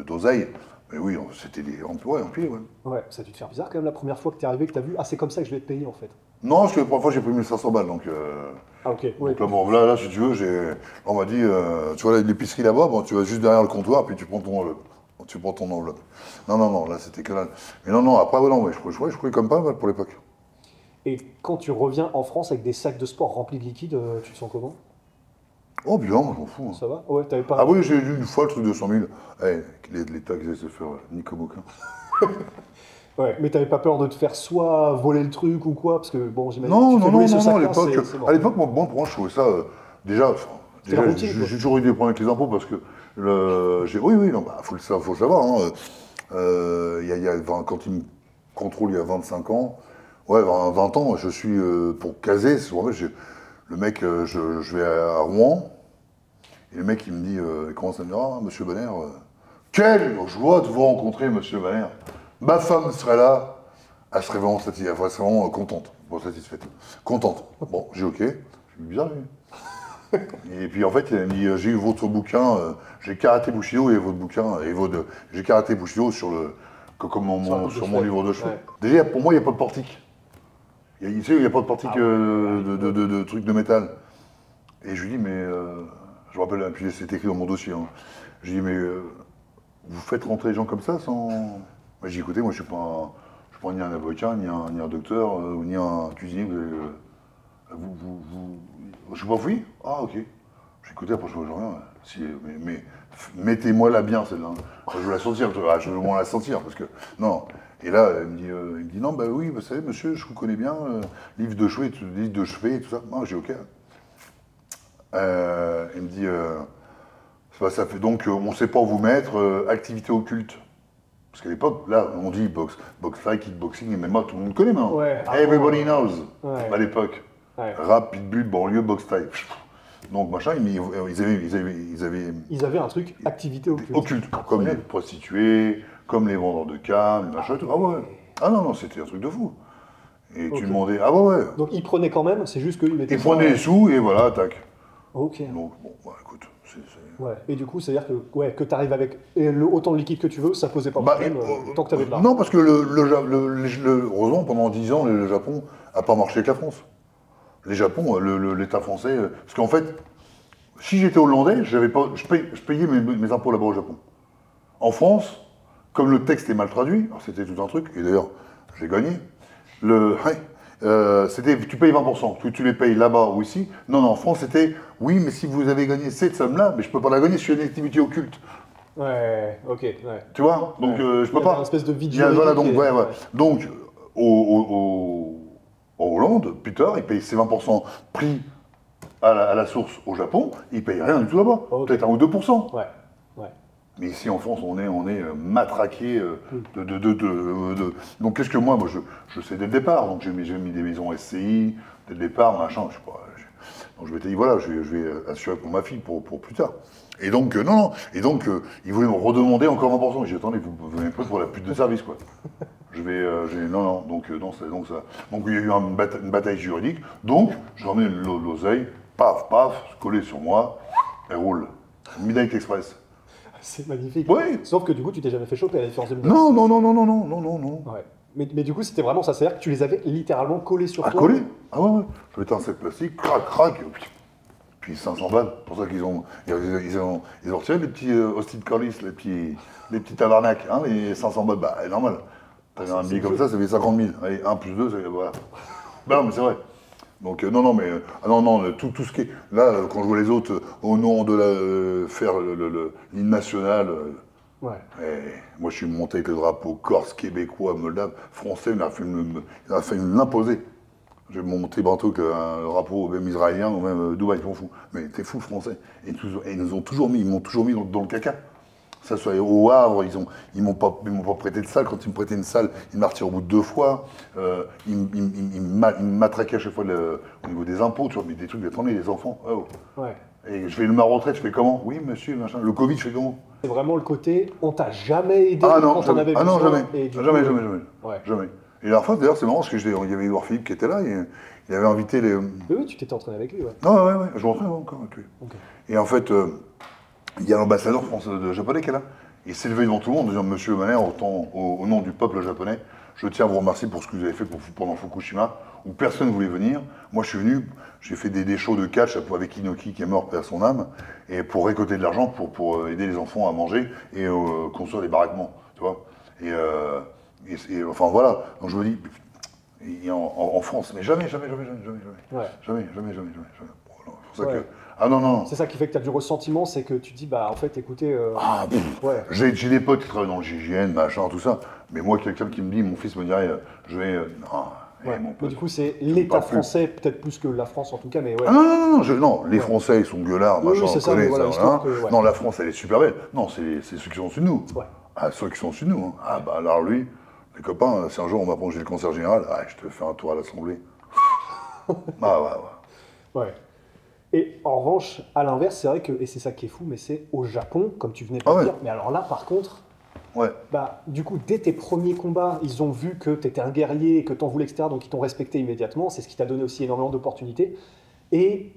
d'oseille, mais oui, c'était des... Ouais, en pied, ouais. Ouais, ça a dû te faire bizarre quand même la première fois que t'es arrivé, que t'as vu, ah, c'est comme ça que je vais te payer en fait. Non, parce que la première fois, j'ai pris 1500 balles, donc... Ah, ok, ouais. Donc là, bon, là, si tu veux, on m'a dit, tu vois l'épicerie là-bas, bon, tu vas juste derrière le comptoir, puis tu prends ton enveloppe. Non, là, c'était que dalle. Mais non, après, ouais, non, ouais, je prenais comme pas mal pour l'époque. Et quand tu reviens en France avec des sacs de sport remplis de liquide, tu te sens comment? Oh, bien, moi, je m'en fous. Hein. Ça va? Ouais, t'avais pas... Ah oui, j'ai eu une fois le truc de 100 000. Eh, l'État qui allait se faire Nico Boquin. Ouais, mais t'avais pas peur de te faire soit voler le truc ou quoi? Parce que bon, j'imagine Non, que tu te fais voler ce à sac-là, l'époque, c'est mort. à l'époque, moi, pour moi, je trouvais ça, déjà, C'est la routine, quoi. j'ai toujours eu des problèmes avec les impôts parce que, oui, non, bah, faut le savoir, hein, quand ils me contrôlent il y a 25 ans, ouais, 20 ans, je suis, pour caser, en fait, le mec, je vais à Rouen, et le mec, il me dit, il commence à me dire, ah, monsieur Banner, quelle joie de vous rencontrer, monsieur Banner. Ma femme serait là, elle serait vraiment, contente, bon, satisfaite. Contente. Bon, j'ai OK, c'est bizarre, lui. Et puis en fait, il m'a dit, j'ai eu votre bouquin, j'ai Karaté Bushido et votre bouquin, j'ai Karaté Bushido sur mon livre de chevet. Ouais. Déjà, pour moi, il n'y a pas de portique. Il n'y a pas de portique de trucs de métal. Et je lui dis, mais, je me rappelle, puis c'est écrit dans mon dossier, hein. Je lui dis, mais vous faites rentrer les gens comme ça sans... Moi, j'ai dit, écoutez, moi, je ne suis pas ni un avocat, ni un docteur, ni un cuisinier. Je suis pas fouillé? Ah, ok. J'ai écouté, après, je vois rien. Mais mettez-moi la bien, celle-là. Hein. Enfin, je veux la sentir, je veux moins la sentir, parce que... Non. Et là, il me dit non, bah oui, vous savez, monsieur, je vous connais bien, livre de chevet et tout ça. Moi, j'ai OK. Il me dit, ça fait donc, on ne sait pas où vous mettre, activité occulte. Parce qu'à l'époque, là, on dit boxe fight, kickboxing et MMA, tout le monde connaît maintenant. Ouais, Everybody knows, ouais. à l'époque. Ouais. Rap, pitbull, banlieue, boxe fight. Donc, machin, Ils avaient un truc, activité occulte. Occulte, comme les prostituées, comme les vendeurs de cam, les machins, tout. Ah ouais. Ah non, c'était un truc de fou. Et tu demandais, ah ouais. Donc ils prenaient quand même, c'est juste qu'ils mettaient. Ils prenaient les sous et voilà, tac. Ok. Donc, bon, bah, écoute, Ouais. Et du coup, c'est-à-dire que tu arrives avec autant de liquide que tu veux, ça posait pas de problème tant que tu avais de l'argent. Non, parce que heureusement, pendant 10 ans, le Japon n'a pas marché avec la France. L'État français. Parce qu'en fait, si j'étais hollandais, je payais mes impôts là-bas au Japon. En France, comme le texte est mal traduit, alors c'était tout un truc, et d'ailleurs, j'ai gagné. C'était, tu payes 20%, tu les payes là-bas ou ici. Non, en France, c'était, oui, mais si vous avez gagné cette somme-là, mais je ne peux pas la gagner, je suis une activité occulte. Ouais, ok, ouais. Tu vois. Donc, je peux pas. Une espèce de vide voilà, donc, juridique ouais. Donc, en Hollande, Peter, il paye ses 20% pris à la source au Japon, il paye rien du tout là-bas. Ok. Peut-être 1 ou 2%. Ouais. Mais ici en France, on est matraqué Donc qu'est-ce que moi je sais dès le départ. Donc j'ai mis des maisons SCI dès le départ, machin. Je sais pas. Donc je m'étais dit voilà, je vais assurer pour ma fille pour plus tard. Et donc non. Et donc ils voulaient me redemander encore 20%. J'ai dit attendez, vous venez pas pour la pute de service quoi. Non. Donc ça. Donc il y a eu une bataille juridique. Donc je remets l'oseille, paf, collé sur moi, elle roule. Midnight Express. C'est magnifique. Oui. Sauf que du coup, tu t'es jamais fait choper à la différence de Non. Ouais. Mais du coup, c'était vraiment ça. C'est-à-dire que tu les avais littéralement collés sur toi. Collés. Ah ouais. Je mettais un sac plastique, crac. Puis 500 balles. C'est pour ça qu'ils ont retiré les petits Austin Corliss, les petits tabarnak, hein, les 500 balles. Bah, c'est normal. T'avais un billet comme ça fait 50 000. Allez, 1 plus 2, voilà. Bah non, mais c'est vrai. Donc non, tout ce qui est là, quand je vois les autres au nom de faire l'hymne national, ouais. moi je suis monté avec le drapeau corse, québécois, moldave, français, il a fait l'imposer. Je vais monter bientôt le drapeau même israélien ou même Dubaï, ils m'en fous. Mais t'es fou français. Et ils m'ont toujours mis dans le caca. Ça soit au Havre, ils m'ont pas prêté de salle. Quand ils me prêtaient une salle, ils me retirent au bout de 2 fois. Ils me matraquaient à chaque fois au niveau des impôts, tu vois, mais des trucs attendez, les enfants. Oh. Ouais. Et je fais ma retraite, je fais comment? Oui, monsieur, machin. Le Covid, je fais comment? C'est vraiment le côté, on t'a jamais aidé quand on avait besoin. Non, jamais. Jamais. Ouais. Jamais. Et la fois, d'ailleurs, c'est marrant parce qu'il y avait Edouard Philippe qui était là, et il avait invité les. Oui, tu t'étais entraîné avec lui, ouais. Non, ouais, je m'entraîne encore avec lui. Okay. Et en fait. Il y a l'ambassadeur japonais qui est là. Il s'est levé devant tout le monde en disant Monsieur Maner, au nom du peuple japonais, je tiens à vous remercier pour ce que vous avez fait pendant Fukushima, où personne ne voulait venir. Moi, je suis venu, j'ai fait des shows de catch avec Inoki qui est mort, paix à son âme, et pour récolter de l'argent pour aider les enfants à manger et construire des baraquements, tu vois. Et enfin voilà. Donc je me dis, en France, mais jamais. Ouais. Jamais. C'est pour ça que. Ah non. C'est ça qui fait que tu as du ressentiment, c'est que tu dis, bah en fait, écoutez. Ouais. J'ai des potes qui travaillent dans le GIGN, machin, tout ça. Mais moi, quelqu'un qui me dit, mon fils me dirait, je vais. Non. Ouais. Mais du coup, c'est l'État français, peut-être plus que la France en tout cas, mais ouais. Ah non, les Français, ils sont gueulards, machin, oui, on connaît voilà, ça. Non, la France, elle est super belle. Non, c'est ceux qui sont au-dessus de nous. Ouais. Ah, ceux qui sont au-dessus de nous. Hein. Ah, bah alors lui, les copains, si un jour on m'apprend que j'ai le concert général, je te fais un tour à l'Assemblée. Ouais. Et en revanche, à l'inverse, c'est vrai que, et c'est ça qui est fou, mais c'est au Japon, comme tu venais de le dire. Mais alors là, par contre, bah, du coup, dès tes premiers combats, ils ont vu que tu étais un guerrier et que tu en voulais, etc. Donc ils t'ont respecté immédiatement. C'est ce qui t'a donné aussi énormément d'opportunités. Et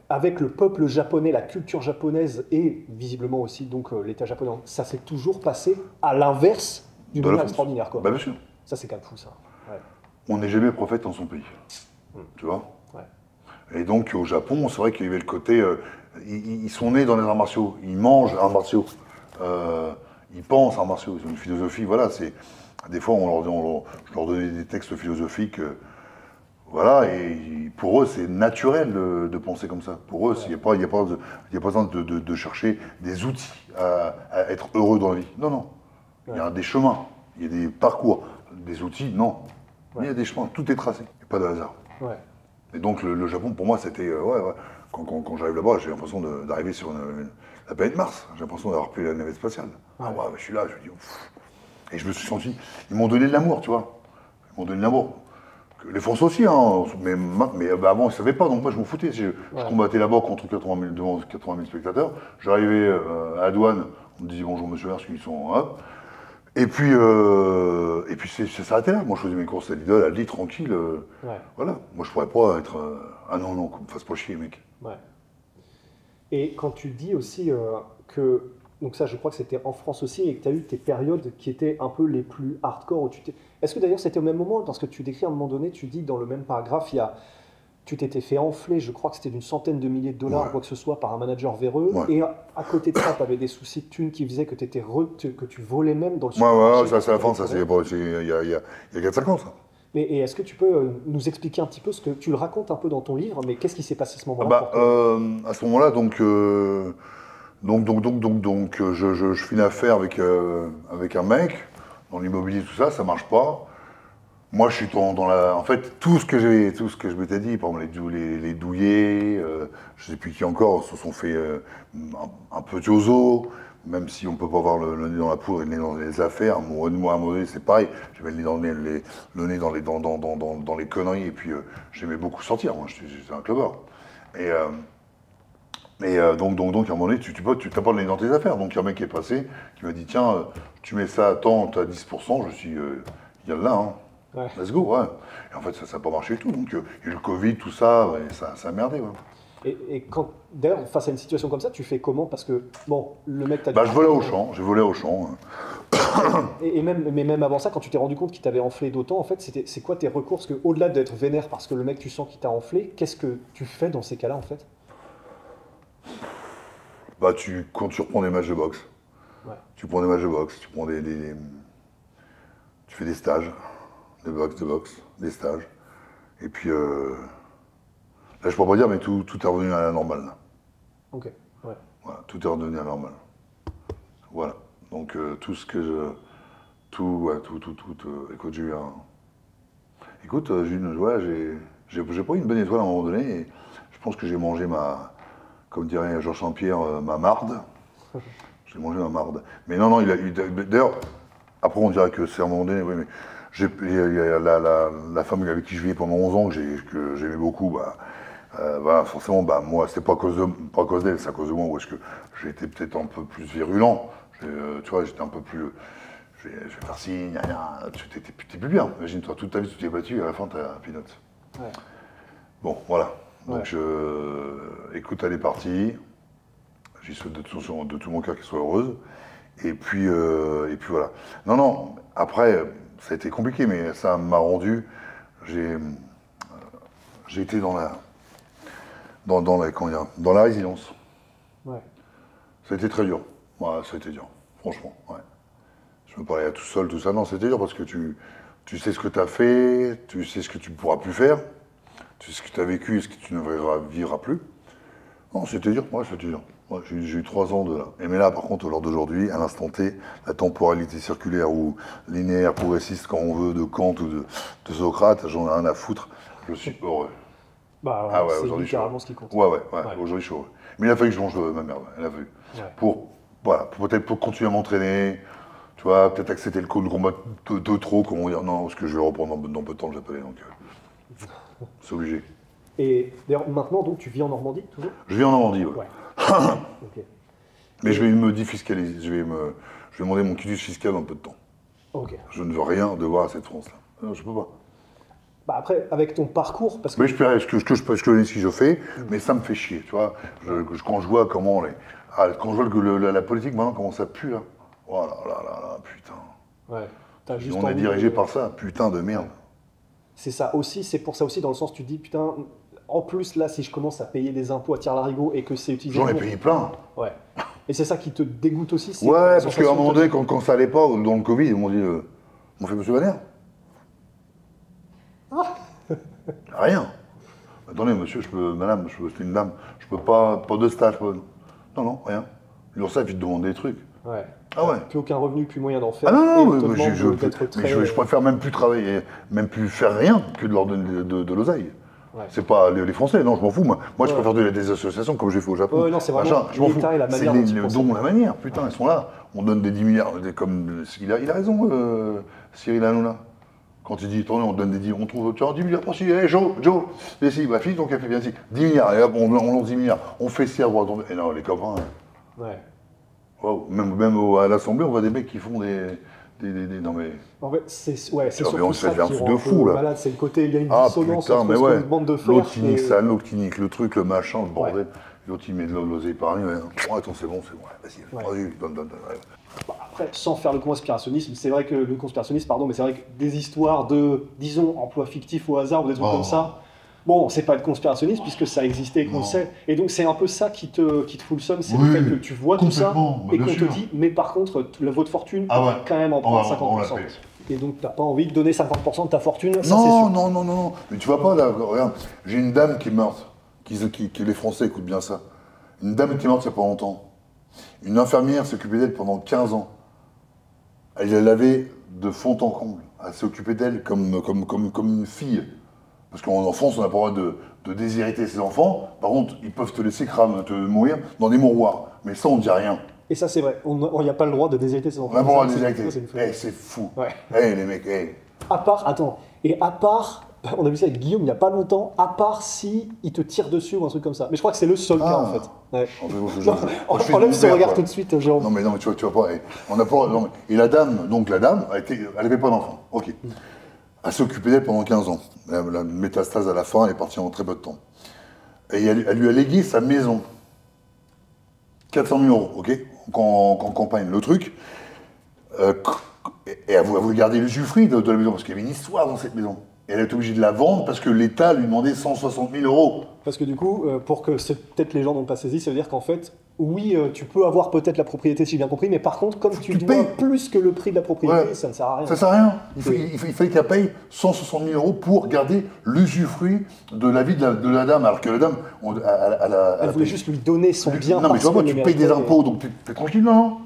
avec le peuple japonais, la culture japonaise et visiblement aussi donc l'État japonais, ça s'est toujours passé à l'inverse d'une manière extraordinaire. Quoi. Bah, bien sûr. Ça, c'est quand même fou, ça. Ouais. On n'est jamais prophète dans son pays. Tu vois. Et donc au Japon, c'est vrai qu'il y avait le côté, ils sont nés dans les arts martiaux, ils mangent arts martiaux, ils pensent arts martiaux, ils ont une philosophie, voilà, des fois je leur donnais des textes philosophiques, voilà, et pour eux c'est naturel de penser comme ça. Pour eux, il n'y a pas besoin de chercher des outils à être heureux dans la vie. Non, il y a des chemins. Il y a des parcours, des outils, non. Mais Ouais. il y a des chemins, tout est tracé, il n'y a pas de hasard. Ouais. Et donc le Japon, pour moi, c'était... ouais. Quand j'arrive là-bas, j'ai l'impression d'arriver sur la planète Mars. J'ai l'impression d'avoir pris la navette spatiale. Ah ouais, je suis là, je me dis... Pff. Et je me suis senti... Ils m'ont donné de l'amour, tu vois. Ils m'ont donné de l'amour. Les Français aussi, hein. Mais avant, ils ne savaient pas, donc moi, je m'en foutais. Je combattais là-bas contre 80 000, devant 80 000 spectateurs. J'arrivais à la douane, on me disait bonjour monsieur Mersch, ils sont... Hop. Et puis ça s'arrêtait là. Moi, je faisais mes courses à Lidl, à Lidl, tranquille. Ouais. Voilà. Moi, je pourrais pas être... ah non, qu'on me fasse pas chier, mec. Ouais. Et quand tu dis aussi que, donc ça je crois que c'était en France aussi, et que tu as eu tes périodes qui étaient un peu les plus hardcore, où tu t'es... Est-ce que d'ailleurs c'était au même moment, parce que tu décris à un moment donné, tu dis dans le même paragraphe, tu t'étais fait enfler, je crois que c'était d'une centaine de milliers de dollars, Ouais. quoi que ce soit, par un manager véreux, Ouais. et à côté de ça, tu avais des soucis de thunes qui faisaient que, que tu volais même dans le Ouais, supermarché. ça c'est la fin, ça c'est il y a 4-5 ans, ça. Mais et est-ce que tu peux nous expliquer un petit peu ce que tu le racontes un peu dans ton livre, mais qu'est-ce qui s'est passé à ce Ah moment-là bah, pour toi à ce moment-là, je fais une affaire avec un mec dans l'immobilier, tout ça, ça marche pas. Moi, je suis dans la. En fait, tout ce que je m'étais dit, par exemple, les douillets, je sais plus qui encore, se sont fait un peu tioso, même si on peut pas avoir le nez dans la poudre et le nez dans les affaires. Moi, à un moment donné, c'est pareil. J'avais le nez dans le nez dans les conneries, et puis j'aimais beaucoup sortir. Moi, j'étais un clubbeur. Et, donc, à un moment donné, tu t'as pas le nez dans tes affaires. Donc, il y a un mec qui est passé, qui m'a dit tiens, tu mets ça à temps, tu as 10%. Je suis, il y a là, hein. Ouais. Let's go, ouais. Et en fait, ça n'a pas marché du tout. Donc, il y a eu le Covid, tout ça, ouais, ça a merdé, ouais. Et quand, d'ailleurs, face à une situation comme ça, tu fais comment? Parce que, bon, le mec t'a dit... Bah, je volais au champ, j'ai volé au champ. Mais même avant ça, quand tu t'es rendu compte qu'il t'avait enflé d'autant, en fait, c'est quoi tes recours? Parce qu'au-delà d'être vénère parce que le mec, tu sens qu'il t'a enflé, qu'est-ce que tu fais dans ces cas-là, en fait? Bah, quand tu reprends des matchs de boxe, Ouais. tu prends des matchs de boxe, tu prends tu fais des stages de boxe, des stages. Et puis, là, je peux pas dire, mais tout est revenu à la normale, là. Ok. Ouais. Voilà, tout est redevenu à la normale. Voilà. Donc, tout ce que je. Tout, ouais, écoute, j'ai eu un. Écoute, j'ai pas eu une bonne étoile à un moment donné, et je pense que j'ai mangé comme dirait Georges Saint-Pierre, ma marde. J'ai mangé ma marde. Mais non, il a eu. D'ailleurs, après on dirait que c'est à un moment donné, oui, mais il y a la femme avec qui je vivais pendant 11 ans, que j'aimais beaucoup, voilà, forcément, moi, c'était pas à cause d'elle, c'est à cause de moi, où est-ce que j'ai été peut-être un peu plus virulent. Tu vois, j'étais un peu plus. Je vais faire ci, gna, gna. T'es plus bien. Imagine-toi, toute ta vie, tu t'es battu, et à la fin, t'as un peanut. Ouais. Bon, voilà. Donc, Ouais. écoute, elle est partie. J'y souhaite de tout mon cœur qu'elle soit heureuse. Et puis voilà. Non, après, ça a été compliqué, mais ça m'a rendu. J'ai été dans comment dire, dans la résilience. Ouais. Ça a été très dur. Ouais, ça a été dur, franchement. Ouais. Je me parlais à tout seul, tout ça. Non, c'était dur parce que tu sais ce que tu as fait, tu sais ce que tu ne pourras plus faire, tu sais ce que tu as vécu et ce que tu ne vivras plus. Non, c'était dur, ouais, c'était dur. Ouais, j'ai eu 3 ans de là. Et mais là, par contre, lors d'aujourd'hui, à l'instant T, la temporalité circulaire ou linéaire, progressiste, quand on veut, de Kant ou de Socrate, j'en ai rien à foutre. Je suis heureux. Bah, Ah ouais, c'est aujourd'hui, je suis heureux. littéralement ce qui compte. Ouais. Ouais. Aujourd'hui, je suis heureux. Mais il a fallu que je mange ma merde. Il a fallu. Ouais. Voilà, peut-être pour continuer à m'entraîner, tu vois, peut-être accepter le combat de trop, comment dire, non, parce que je vais reprendre dans peu de temps le japonais, donc c'est obligé. Et d'ailleurs, maintenant, donc, tu vis en Normandie, toujours? Je vis en Normandie, ouais. Ouais. Ok. Mais je vais me défiscaliser, je vais demander mon quitus fiscal dans peu de temps. Ok. Je ne veux rien devoir à cette France-là. Non, je peux pas. Bah après, avec ton parcours, parce que... Mais je paierai ce que je fais, mais ça me fait chier, tu vois. Quand je vois comment quand je vois que la politique maintenant commence à puer, là. Oh là, putain. Ouais. T'as juste On est envie dirigé de- par ça, putain de merde. C'est ça aussi, c'est pour ça aussi, dans le sens, tu te dis, putain, en plus, là, si je commence à payer des impôts à tire-larigot et que c'est utilisé... J'en ai pour- payé plein. Ouais. Et c'est ça qui te dégoûte aussi, c'est Ouais, la parce qu'à un sensation moment de- donné, quand ça allait pas, dans le Covid, ils m'ont dit on fait monsieur Valère. Rien. Attendez, monsieur, madame, c'est une dame, je peux pas de stage. Non, rien. L'URSSAF, ils te demandent des trucs. Ouais. Ah ouais. Plus aucun revenu, plus moyen d'en faire. Ah non, et non, on te mais demande d'être très... je préfère même plus travailler, même plus faire rien que de leur donner de l'oseille. Ouais. C'est pas les Français, non, je m'en fous. Moi, je Ouais. préfère des associations comme j'ai fait au Japon. Ouais, non, c'est vraiment Machin, je m'en fous. l'État et la C'est manière dont ils les procèdent. dons, la manière. Putain, ils sont là. On donne des 10 milliards. Comme il a raison, Cyril Hanouna. Quand il dit, attendez, on donne des 10, on trouve, tiens, 10 milliards par ci, hey, Joe, viens ici, bah, fille ton café, viens ici. 10 milliards, et hop, on lance 10 milliards. On fait ci à droite, et non, les copains. Ouais. Wow. Même à l'Assemblée, on voit des mecs qui font des non mais. En fait, c'est mais surtout on ça fait un qui truc rend de un fou, peu là. malade. C'est le côté, il y a une Ah dissonance putain, entre mais ce ouais. qu'on demande de faire. L'autre qui nique et- ça, l'autre qui nique le truc, le machin, le bordel. L'autre il met de l'oseille par là. Oh, attends, c'est bon, vas-y, Ouais. donne. Ouais. Bah, après, sans faire le conspirationnisme, c'est vrai que le conspirationnisme, pardon, mais c'est vrai que des histoires de, disons, emploi fictif au hasard ou des trucs comme ça, bon, c'est pas de conspirationnisme puisque ça existait et qu'on le sait. Et donc c'est un peu ça qui te fout le seum, c'est Oui, le fait que tu vois tout ça complètement, et bien qu'on te sûr. dit, mais par contre, votre fortune, Ah ouais. quand même en prendre On la 50%. paye. Et donc t'as pas envie de donner 50% de ta fortune, ça c'est sûr. Non. Mais tu vois pas, là, regarde, j'ai une dame qui est morte, qui les Français écoutent bien ça. Une dame qui est morte il y a pas longtemps. Une infirmière s'est occupée d'elle pendant 15 ans. Elle la lavait de fond en comble. Elle s'est occupée d'elle comme une fille. Parce qu'en France, on n'a pas le droit de déshériter ses enfants. Par contre, ils peuvent te laisser te mourir dans des mouroirs. Mais ça, on ne dit rien. Et ça c'est vrai, on n'y a pas le droit de déshériter ses On enfants. n'a pas le droit de Ça, déshériter. c'est une folie. C'est fou. Ouais. Les mecs, À part, attends, et à part, on a vu ça avec Guillaume il n'y a pas longtemps, à part si il te tire dessus ou un truc comme ça. Mais je crois que c'est le seul cas en fait. Ouais. Enlève ce regard tout de suite, Jérôme. Non mais tu vois pas. On a pas. Non, et la dame, elle n'avait pas d'enfant. Ok. Elle s'est occupée d'elle pendant 15 ans. La métastase à la fin, elle est partie en très peu de temps. Et elle lui a légué sa maison. 400 000 euros, ok, en campagne. Le truc. Et elle voulait garder l'usufruit de la maison, parce qu'il y avait une histoire dans cette maison. Et elle est obligée de la vendre parce que l'État lui demandait 160 000 euros. Parce que du coup, pour que peut-être les gens n'ont pas saisi, ça veut dire qu'en fait, oui, tu peux avoir peut-être la propriété si j'ai bien compris, mais par contre, comme tu dois payes. plus que le prix de la propriété, Ouais. ça ne sert à rien. Ça sert à rien. Il fallait qu'elle paye 160 000 euros pour garder l'usufruit de la vie de la dame. Alors que la dame, Elle voulait juste lui donner son bien. Non, mais tu vois, qu'elle tu le payes des méritait. impôts, donc t'es tranquille, non?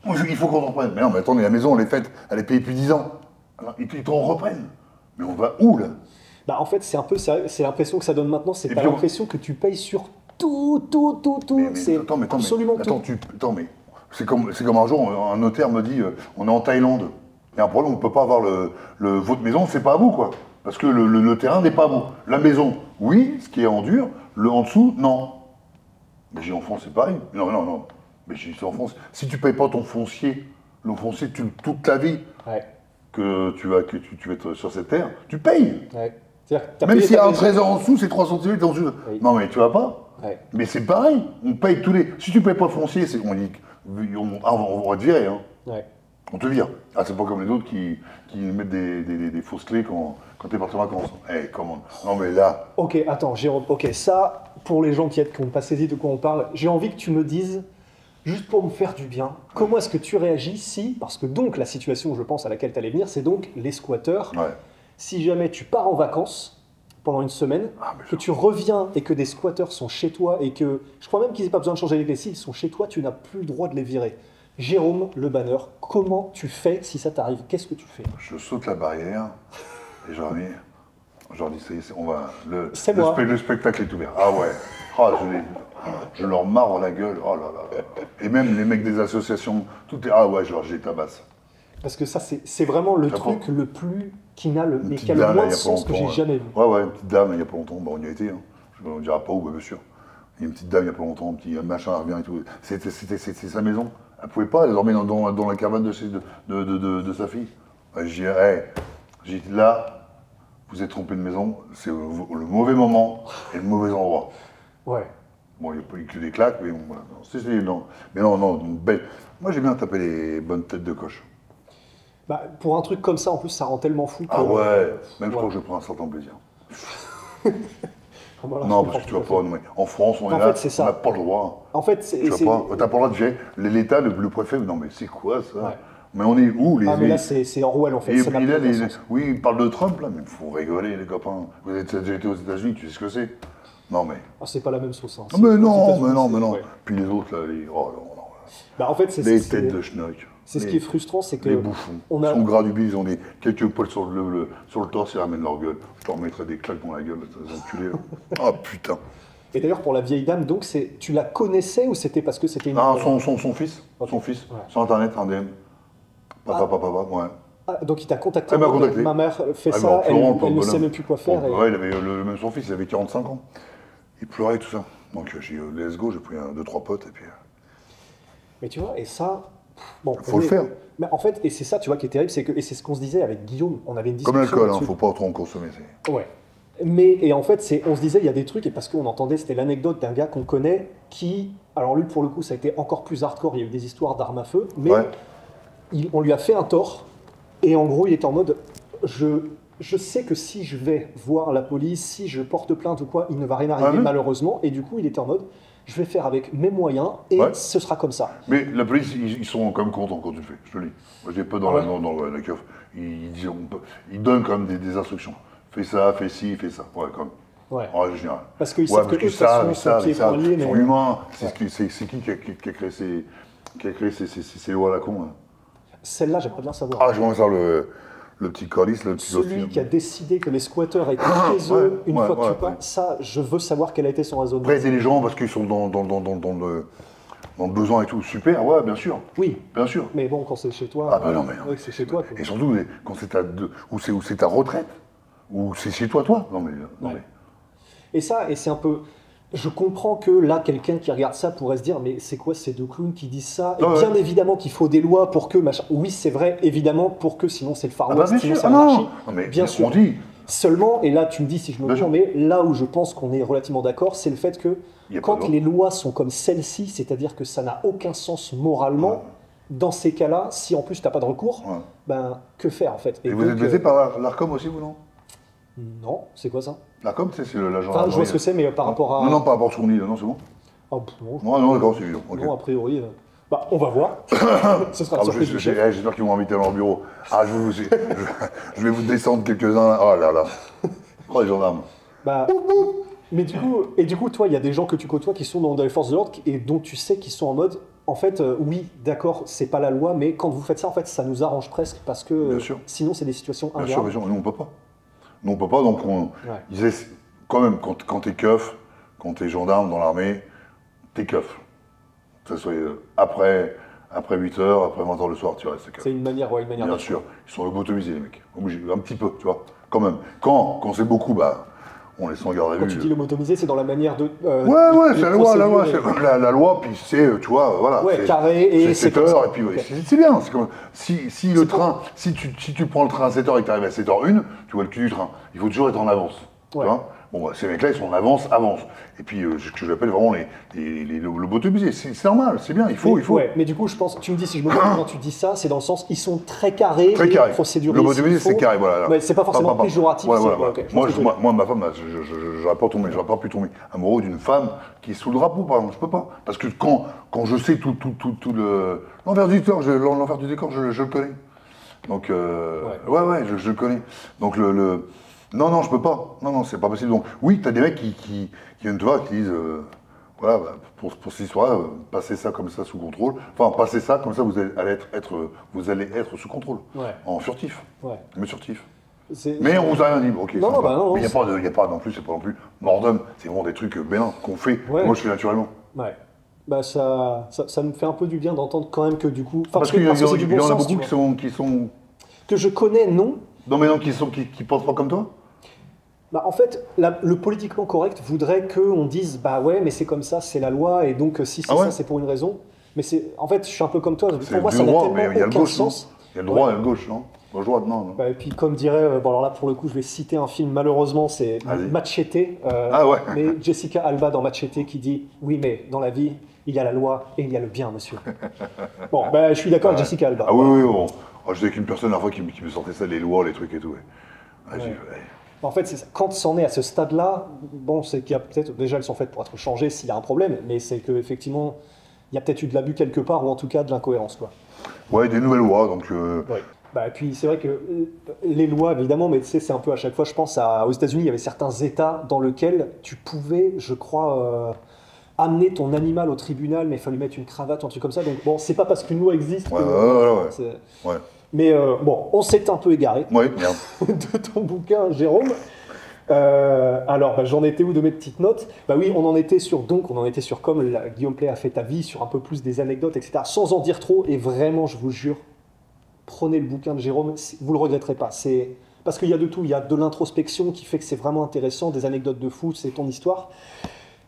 Il faut qu'on en reprenne. Mais non, mais attendez, la maison, elle est faite, elle est payée depuis 10 ans. Alors, ils t'en reprennent. Mais on va où, là? Bah, en fait, c'est un peu ça, c'est l'impression que ça donne maintenant, c'est Et pas puis, l'impression que tu payes sur tout. C'est absolument tout. Mais c'est comme un jour, un notaire me dit, on est en Thaïlande. Il y a un problème, on ne peut pas avoir votre maison, c'est pas à vous, quoi. Parce que le terrain n'est pas à vous. La maison, oui, ce qui est en dur, en dessous, non. Mais j'ai en France, c'est pareil. Non. Mais j'ai en France, si tu payes pas ton foncier, le foncier, toute ta vie, Ouais. que tu vas être sur cette terre, tu payes. Ouais. C'est-à-dire que t'as Même payé s'il y a ta un maison. trésor en dessous, c'est 3 cm en dessous. Oui. Non, mais tu vas pas. Ouais. Mais c'est pareil, on paye tous les. Si tu payes pas le foncier, on va te virer. Hein. Ouais. On te vire. Ah, c'est pas comme les autres qui mettent des fausses clés quand t'es parti en vacances. Comment? Non, mais là. Ok, attends, Jérôme, ok, ça, pour les gens qui n'ont pas saisi de quoi on parle, j'ai envie que tu me dises, juste pour me faire du bien, comment est-ce que tu réagis si, parce que donc la situation, je pense, à laquelle tu allais venir, c'est donc les squatteurs. Ouais. Si jamais tu pars en vacances pendant une semaine, que tu reviens et que des squatteurs sont chez toi et que, je crois même qu'ils n'aient pas besoin de changer les clés, s'ils sont chez toi, tu n'as plus le droit de les virer. Jérôme, le banner, comment tu fais si ça t'arrive? Qu'est-ce que tu fais? Je saute la barrière et je leur dis, ça y est, on va. C'est moi. Le spectacle est ouvert. Ah ouais. Ah, je leur marre la gueule. Oh là là. Et même les mecs des associations, tout est. Ah ouais, je les tabasse. Parce que ça, c'est vraiment le Ça truc prend. le plus qui n'a le, Une mais petite qui a le dame, moins il y de a pas sens que j'ai longtemps, jamais vu. Ouais, une petite dame, il n'y a pas longtemps, on y a été. Hein. On ne dira pas où, bien sûr. Il y a une petite dame, il n'y a pas longtemps, un petit machin, elle revient et tout. C'est sa maison. Elle ne pouvait pas, elle dormait dans la cabane de sa fille. J'ai dit, là, vous êtes trompé de maison, c'est le mauvais moment et le mauvais endroit. Ouais. Bon, il n'y a pas eu que des claques, mais bon, voilà. Non. Mais non, une belle. Moi, j'ai bien tapé les bonnes têtes de coche. Bah, pour un truc comme ça, en plus, ça rend tellement fou que... Ah ouais, même je ouais. crois que je prends un certain plaisir. Ah, voilà, Non, je parce que tu comprends vois tout à pas, non, mais en France, on En est là, fait, c'est ça. on n'a pas le droit. fait. En fait, Tu vois pas, t'as pas le droit de gérer. L'État, le préfet, non mais c'est quoi ça? Ouais. Mais on est où les... Ah, mais là, c'est Orwell, en fait. Et ça n'a puis là, plus aucun sens. oui, ils parlent de Trump, là, mais il faut rigoler, les copains. Vous êtes déjà été aux États-Unis, tu sais ce que c'est? Non, mais. Ah, c'est pas la même sauce. Hein. Ah, mais C'est- aux non, États-Unis, mais non. ouais. Puis les autres, là, oh non, Bah, en fait, c'est Les têtes de schnock. C'est ce qui est frustrant, c'est que Les bouffons. on Ils a sont gras du bide, ils ont quelques poils sur sur le torse, ils ramènent leur gueule. Je leur mettrai des claques dans la gueule, ces enculés. Ah putain. et d'ailleurs pour la vieille dame, donc tu la connaissais ou c'était parce que c'était une Ah, son fils. Ok. Son fils. Ouais. Sur internet, un DM. Papa, ouais. Ah, donc il t'a contacté, Elle m'a en mode, contacté. ma mère fait Ah, ça, mais en pleurant, le pauvre elle ne sait bonhomme. même plus quoi faire. Bon, ouais, il avait même son fils, il avait 45 ans. Il pleurait tout ça. Donc j'ai dit let's go, j'ai pris 2-3 potes et puis. Mais tu vois, et ça, bon, Faut le faire. Mais en fait, et c'est ça, tu vois, qui est terrible, c'est que, et c'est ce qu'on se disait avec Guillaume, on avait une discussion. Comme l'alcool, là-dessus. faut pas trop en consommer. Ouais. Mais, et en fait, on se disait, il y a des trucs, et parce qu'on entendait, c'était l'anecdote d'un gars qu'on connaît qui, alors lui, pour le coup, ça a été encore plus hardcore, il y a eu des histoires d'armes à feu, mais Ouais. on lui a fait un tort, et en gros, il était en mode, je sais que si je vais voir la police, si je porte plainte ou quoi, il ne va rien arriver, Ah, malheureusement, et du coup, il était en mode, je vais faire avec mes moyens, et Ouais. ce sera comme ça. Mais la police, ils sont quand même contents quand tu le fais, je te le dis. Moi, je dis pas dans Ah ouais. la keuf. Ils donnent quand même des instructions. Fais ça, fais ci, fais ça. Ouais, quand même. Ouais. En règle générale. Parce qu'ils Ouais, savent que parce eux, de toute savent, façon, sont pieds poings liés, ils sont mais- humains. C'est Ouais. c'est qui a créé ces lois à la con hein. Celle-là, j'aimerais bien savoir. Ah, je vais faire le petit colis, le petit Celui qui a décidé que les squatteurs étaient chez ouais, eux une ouais, fois que ouais, tu pars, ouais. ça, je veux savoir quel a été son raisonnement. Après, aider les gens parce qu'ils sont dans le besoin et tout. Super, ouais, bien sûr. Oui, Bien sûr. mais bon, quand c'est chez toi. Ah bah non, mais non. ouais, c'est chez toi. quoi. Et surtout, quand c'est ta retraite, ou c'est chez toi. Non mais, non Ouais. mais. Et ça, et c'est un peu. Je comprends que là, quelqu'un qui regarde ça pourrait se dire, mais c'est quoi ces deux clowns qui disent ça Et Ouais, bien ouais. évidemment qu'il faut des lois pour que machin. Oui, c'est vrai, évidemment, pour que sinon c'est le Far Ah bah West, bien sinon sûr. c'est Ah non. l'anarchie. Non, mais Bien sûr. on dit, Seulement, et là tu me dis si je me Bien trompe, mais là où je pense qu'on est relativement d'accord, c'est le fait que Il y a pas quand de loi. les lois sont comme celle-ci, c'est-à-dire que ça n'a aucun sens moralement, Ouais. dans ces cas-là, si en plus tu n'as pas de recours, Ouais. ben que faire en fait Et vous donc, êtes baisé par l'ARCOM aussi, vous, non? Non, c'est quoi ça L'ARCOM, c'est l'agent. Enfin, je vois ce que c'est, mais par rapport à. Non, par rapport à ce qu'on dit, là, non, c'est bon? Oh, non, Non, d'accord, c'est évident. ok. non, a priori. Bah, on va voir. Ce sera Ah, la surprise du chef. J'espère qu'ils vont m'inviter à leur bureau. Ah, je vais vous descendre quelques-uns. Oh là là. Oh, les gendarmes. Bah, mais du coup, toi, il y a des gens que tu côtoies qui sont dans les forces de l'ordre et dont tu sais qu'ils sont en mode, en fait, oui, d'accord, c'est pas la loi, mais quand vous faites ça, en fait, ça nous arrange presque parce que Bien sûr. sinon, c'est des situations Bien sûr, ingérables. nous, on peut pas. Nous, on peut pas, donc ils essaient- quand même, quand t'es keuf, quand t'es gendarme dans l'armée, t'es keuf. Que ce soit après 8h, après 20h le soir, tu restes keuf. C'est une manière, ouais, une manière Bien d'être. sûr, ils sont lobotomisés, les mecs. Obligés, un petit peu, tu vois, quand même. Quand c'est beaucoup, bah, on les sent en garde à Quand vue. tu dis lobotomisé, c'est dans la manière de. Ouais, les c'est la loi, procédures et- la loi, puis c'est, tu vois, voilà. Ouais, c'est- carré et c'est c'est 7 heures, comme ça. et puis ouais, Ok. c'est bien. C'est comme, si le C'est train, si tu prends le train à 7h et que tu arrives à 7h01, tu vois le cul du train. Il faut toujours être en avance. Tu Ouais. vois bon, bah, ces mecs-là, ils sont en avance. Et puis, ce que j'appelle vraiment les lobotomisés. C'est normal, c'est bien, il faut. Ouais, mais du coup, je pense, tu me dis si je me trompe quand tu dis ça, c'est dans le sens, ils sont très carrés, Très et carré. procéduristes. Lobotomisé, il faut- c'est carré, voilà. Ouais, c'est pas forcément péjoratif. Voilà, c'est- voilà. ouais, ok, je vois ce que tu veux dire. Moi, ma femme, j'aurais pas pu tomber amoureux d'une femme qui est sous le drapeau, par exemple. Je peux pas. Parce que quand je sais tout l'envers du décor, je le connais. Donc, ouais, je le connais. Donc, non, je peux pas. Non, c'est pas possible. Donc, oui, t'as des mecs qui viennent te voir, qui disent, voilà, bah, pour cette histoire, passez ça comme ça sous contrôle. Enfin, passez ça comme ça, vous allez être sous contrôle. Ouais. En furtif. Ouais. Mais surtif. C'est- Mais on vous a rien dit, ok. Non, sympa. bah non, Mais il n'y a pas non plus, c'est pas non plus mort d'homme, c'est vraiment des trucs bénins qu'on fait. Ouais. Moi, je fais naturellement. Ouais. Bah ça me fait un peu du bien d'entendre quand même que du coup. Enfin, Parce qu'il y, parce que c'est du bon en a sens, beaucoup tu vois. qui sont. Que je connais, non. Non, mais non, qui pensent pas comme toi. Bah, en fait, le politiquement correct voudrait qu'on dise bah ouais, mais c'est comme ça, c'est la loi, et donc si c'est Ah ouais ça, c'est pour une raison. Mais en fait, je suis un peu comme toi. C'est Pour moi, du ça n'a droit, tellement mais il y a le aucun gauche, non sens. Il y a le droit Ouais. et le gauche, non Gauche-droite, non. Bah, et puis comme dirait, bon alors là pour le coup je vais citer un film malheureusement, c'est Vas-y. Machete, Ah ouais. mais Jessica Alba dans Machete qui dit oui mais dans la vie il y a la loi et il y a le bien monsieur. Bon bah je suis d'accord avec Jessica Alba. Ah oui, bon. Oh, j'étais avec une personne la fois qui me sortait ça, les lois, les trucs et tout. Ouais. Ah, j'ai- Ouais. ouais. En fait c'est ça. Quand c'en est à ce stade-là, bon c'est qu'il y a peut-être, déjà elles sont faites pour être changées s'il y a un problème, mais c'est qu'effectivement il y a peut-être eu de l'abus quelque part ou en tout cas de l'incohérence quoi. Ouais, des nouvelles lois, donc. Ouais. Bah, et puis c'est vrai que les lois, évidemment, mais tu sais, c'est un peu à chaque fois, je pense aux États-Unis, il y avait certains États dans lesquels tu pouvais, je crois, amener ton animal au tribunal, mais il fallait mettre une cravate, un truc comme ça. Donc bon, c'est pas parce qu'une loi existe. Ouais, que, ouais. Mais bon, on s'est un peu égaré Ouais, merde. de ton bouquin, Jérôme. Alors, j'en étais où de mes petites notes? Bah oui, on en était sur comme Guillaume Play a fait ta vie, sur un peu plus des anecdotes, etc. Sans en dire trop, et vraiment, je vous jure, prenez le bouquin de Jérôme, vous le regretterez pas. C'est parce qu'il y a de tout, il y a de l'introspection qui fait que c'est vraiment intéressant, des anecdotes de fou, c'est ton histoire.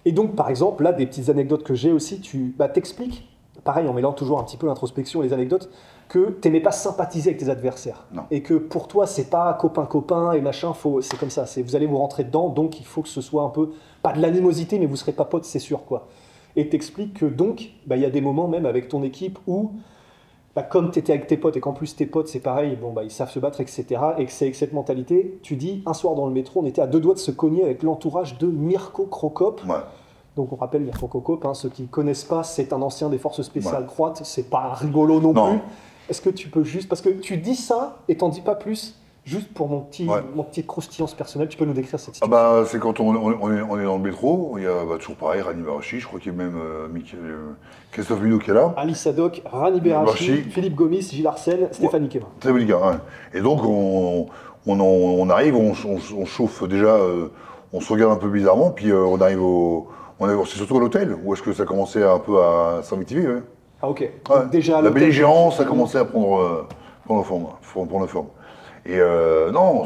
Et donc, par exemple, là, des petites anecdotes que j'ai aussi, tu t'expliques, pareil, en mêlant toujours un petit peu l'introspection et les anecdotes, que tu n'aimais pas sympathiser avec tes adversaires. Non. Et que pour toi, c'est pas copain-copain et machin, c'est comme ça, vous allez vous rentrer dedans, donc il faut que ce soit un peu, pas de l'animosité, mais vous serez pas potes, c'est sûr, quoi. Et t'expliques que donc, il y a des moments même avec ton équipe où, comme tu étais avec tes potes et qu'en plus tes potes, c'est pareil, ils savent se battre, etc., et que c'est avec cette mentalité, tu dis, un soir dans le métro, on était à 2 doigts de se cogner avec l'entourage de Mirko Crocop. Ouais. Donc on rappelle Mirko Crocop, ceux qui ne connaissent pas, c'est un ancien des forces spéciales croates, c'est pas rigolo non plus. Est-ce que tu peux juste, parce que tu dis ça et t'en dis pas plus, juste pour mon petit croustillance personnel, tu peux nous décrire cette situation? C'est quand on est dans le métro, il y a toujours pareil, Rani Barachi, je crois qu'il y a même Christophe Minot qui est là. Ali Sadok, Rani Berachi, Philippe Gomis, Gilles Arsène, Stéphanie Kema. Stéphanie Kema, ouais. Et donc on arrive, on chauffe déjà, on se regarde un peu bizarrement, puis on arrive c'est surtout à l'hôtel, où est-ce que ça commençait un peu à s'invectiver, ouais. Ah ok. Ouais. Déjà la belligérance a commencé à prendre la forme. Et non,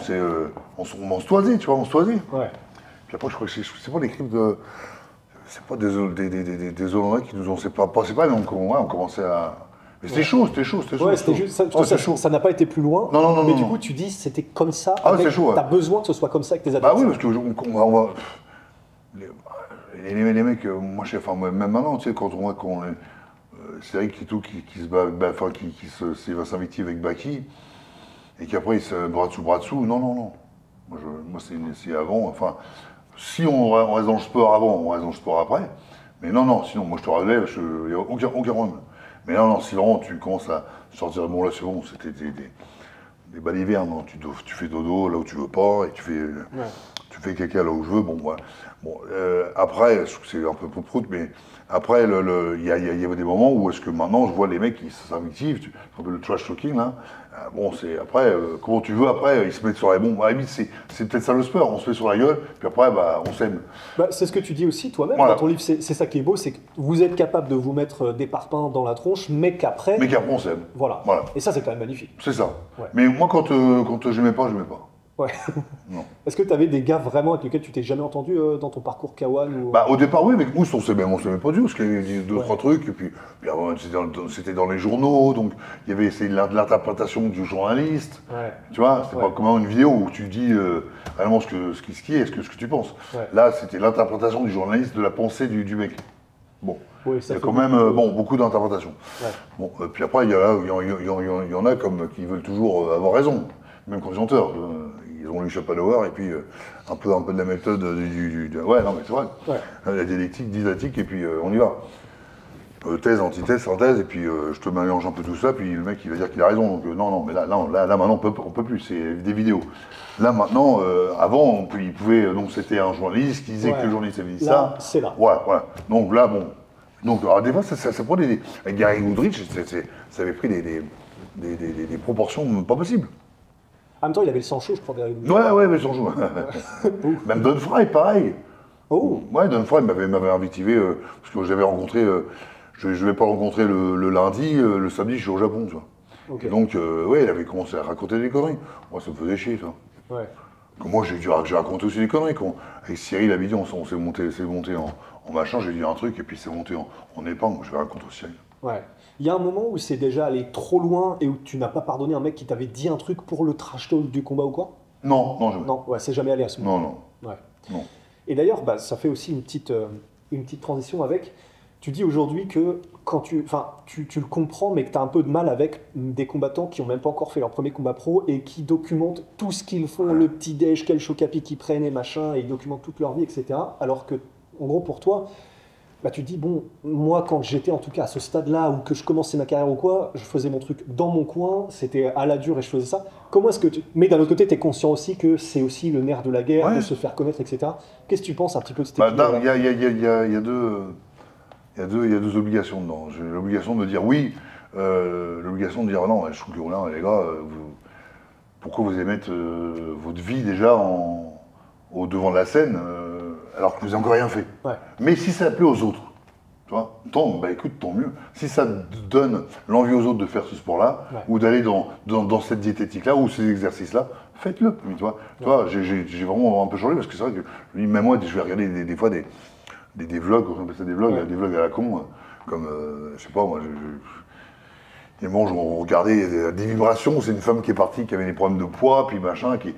on se toisait, tu vois, on se toisait. Ouais. Puis après, je crois que c'est pas des crimes de... C'est pas des Hollandais qui nous ont... C'est pas, mais on commençait à... Mais c'était chaud. Ouais, c'était juste... Ça n'a pas été plus loin. Non. Mais du coup, tu dis, c'était comme ça. C'est chaud, ouais. T'as besoin que ce soit comme ça avec tes adversaires. Bah oui, parce que les mecs, moi, même maintenant, tu sais, quand on voit qu'on est... c'est Eric qui se bat, qui va s'inviter avec Baki, et qu'après il se bras dessous. Non. Moi c'est avant, enfin, si on reste dans le sport avant, on reste dans le sport après. Mais non, sinon, moi je te relève, il n'y a aucun problème. Mais non, si vraiment tu commences à sortir, bon là c'est bon, c'était des balivernes, non, tu fais dodo là où tu veux pas, et tu fais caca là où je veux, bon, voilà. Bon, après, c'est un peu prout, mais après, il y avait des moments où est-ce que maintenant je vois les mecs qui s'invectivent, un peu le trash talking là. Bon, c'est après, comment tu veux, après, ils se mettent sur la bombe. À la limite, c'est peut-être ça le sport, on se met sur la gueule, puis après, on s'aime. C'est ce que tu dis aussi toi-même voilà. Dans ton livre, c'est ça qui est beau, c'est que vous êtes capable de vous mettre des parpaings dans la tronche, mais qu'après. On s'aime. Voilà. Et ça, c'est quand même magnifique. C'est ça. Ouais. Mais moi, quand j'aimais pas, j'aimais pas. Ouais. Non. Est-ce que tu avais des gars vraiment avec lesquels tu t'es jamais entendu dans ton parcours Kawan ou... Au départ, oui, avec Mousse, on s'aimait pas du tout, parce qu'il y avait deux, trois trucs, et puis c'était dans les journaux, donc il y avait l'interprétation du journaliste. Ouais. Tu vois, c'était pas comme une vidéo où tu dis réellement ce qui est, ce que tu penses. Ouais. Là, c'était l'interprétation du journaliste de la pensée du mec. Bon. Oui, il y a quand même beaucoup d'interprétations. Ouais. Bon, puis après, il y en a comme qui veulent toujours avoir raison, même quand ils ont tort. Ils ont lu Schopenhauer et puis un peu de la méthode ouais, non mais c'est vrai. Ouais. La dialectique, didactique, et puis on y va. Thèse, antithèse, synthèse, et puis je te mélange un peu tout ça, puis le mec il va dire qu'il a raison. Donc non, mais là maintenant on peut plus, c'est des vidéos. Là maintenant, avant il pouvait, donc c'était un journaliste qui disait que le journaliste avait dit ça. C'est là. Ouais. Donc là bon. Donc alors, des fois ça prend avec Gary Goodrich, ça avait pris des proportions pas possibles. En même temps, il avait le sang chaud, je crois, derrière lui. Ouais, mais le sang chaud. Même Don Fry, pareil. Oh. Ouais, Don Fry m'avait invité, parce que j'avais rencontré, je vais pas le rencontrer le lundi, le samedi, je suis au Japon, tu vois. Okay. Et donc, il avait commencé à raconter des conneries. Moi, ça me faisait chier, ça. Ouais. Moi, j'ai raconté aussi des conneries. Avec Cyril Abidi, on s'est monté en machin, j'ai dit un truc, et puis c'est monté en épingle. Je vais raconter Cyril. Ouais. Il y a un moment où c'est déjà allé trop loin et où tu n'as pas pardonné un mec qui t'avait dit un truc pour le trash talk du combat ou quoi? Non, jamais. Non, c'est jamais allé à ce moment. Non. Ouais. Non. Et d'ailleurs, ça fait aussi une petite transition avec. Tu dis aujourd'hui que quand tu le comprends, mais que tu as un peu de mal avec des combattants qui n'ont même pas encore fait leur premier combat pro et qui documentent tout ce qu'ils font, le petit déj, quel chocapi qu'ils prennent et machin, et ils documentent toute leur vie, etc. Alors que, en gros, pour toi, tu dis, bon, moi, quand j'étais en tout cas à ce stade-là, ou que je commençais ma carrière ou quoi, je faisais mon truc dans mon coin, c'était à la dure et je faisais ça. Comment est-ce que Mais d'un autre côté, tu es conscient aussi que c'est aussi le nerf de la guerre, de se faire connaître, etc. Qu'est-ce que tu penses un petit peu de cette Il y a deux... il y a deux obligations dedans. J'ai l'obligation de me dire oui, l'obligation de dire non, je trouve que là, les gars, pourquoi vous allez mettre votre vie déjà au devant de la scène alors que vous n'avez encore rien fait. Ouais. Mais si ça plaît aux autres, tu vois, écoute, tant mieux. Si ça donne l'envie aux autres de faire ce sport-là, ou d'aller dans cette diététique-là, ou ces exercices-là, faites-le. Tu vois, j'ai vraiment un peu changé parce que c'est vrai que même moi, je vais regarder des fois des vlogs, on appelle ça des vlogs à la con, comme, je sais pas, moi, et bon, on regardait des vibrations, c'est une femme qui est partie, qui avait des problèmes de poids, puis machin, qui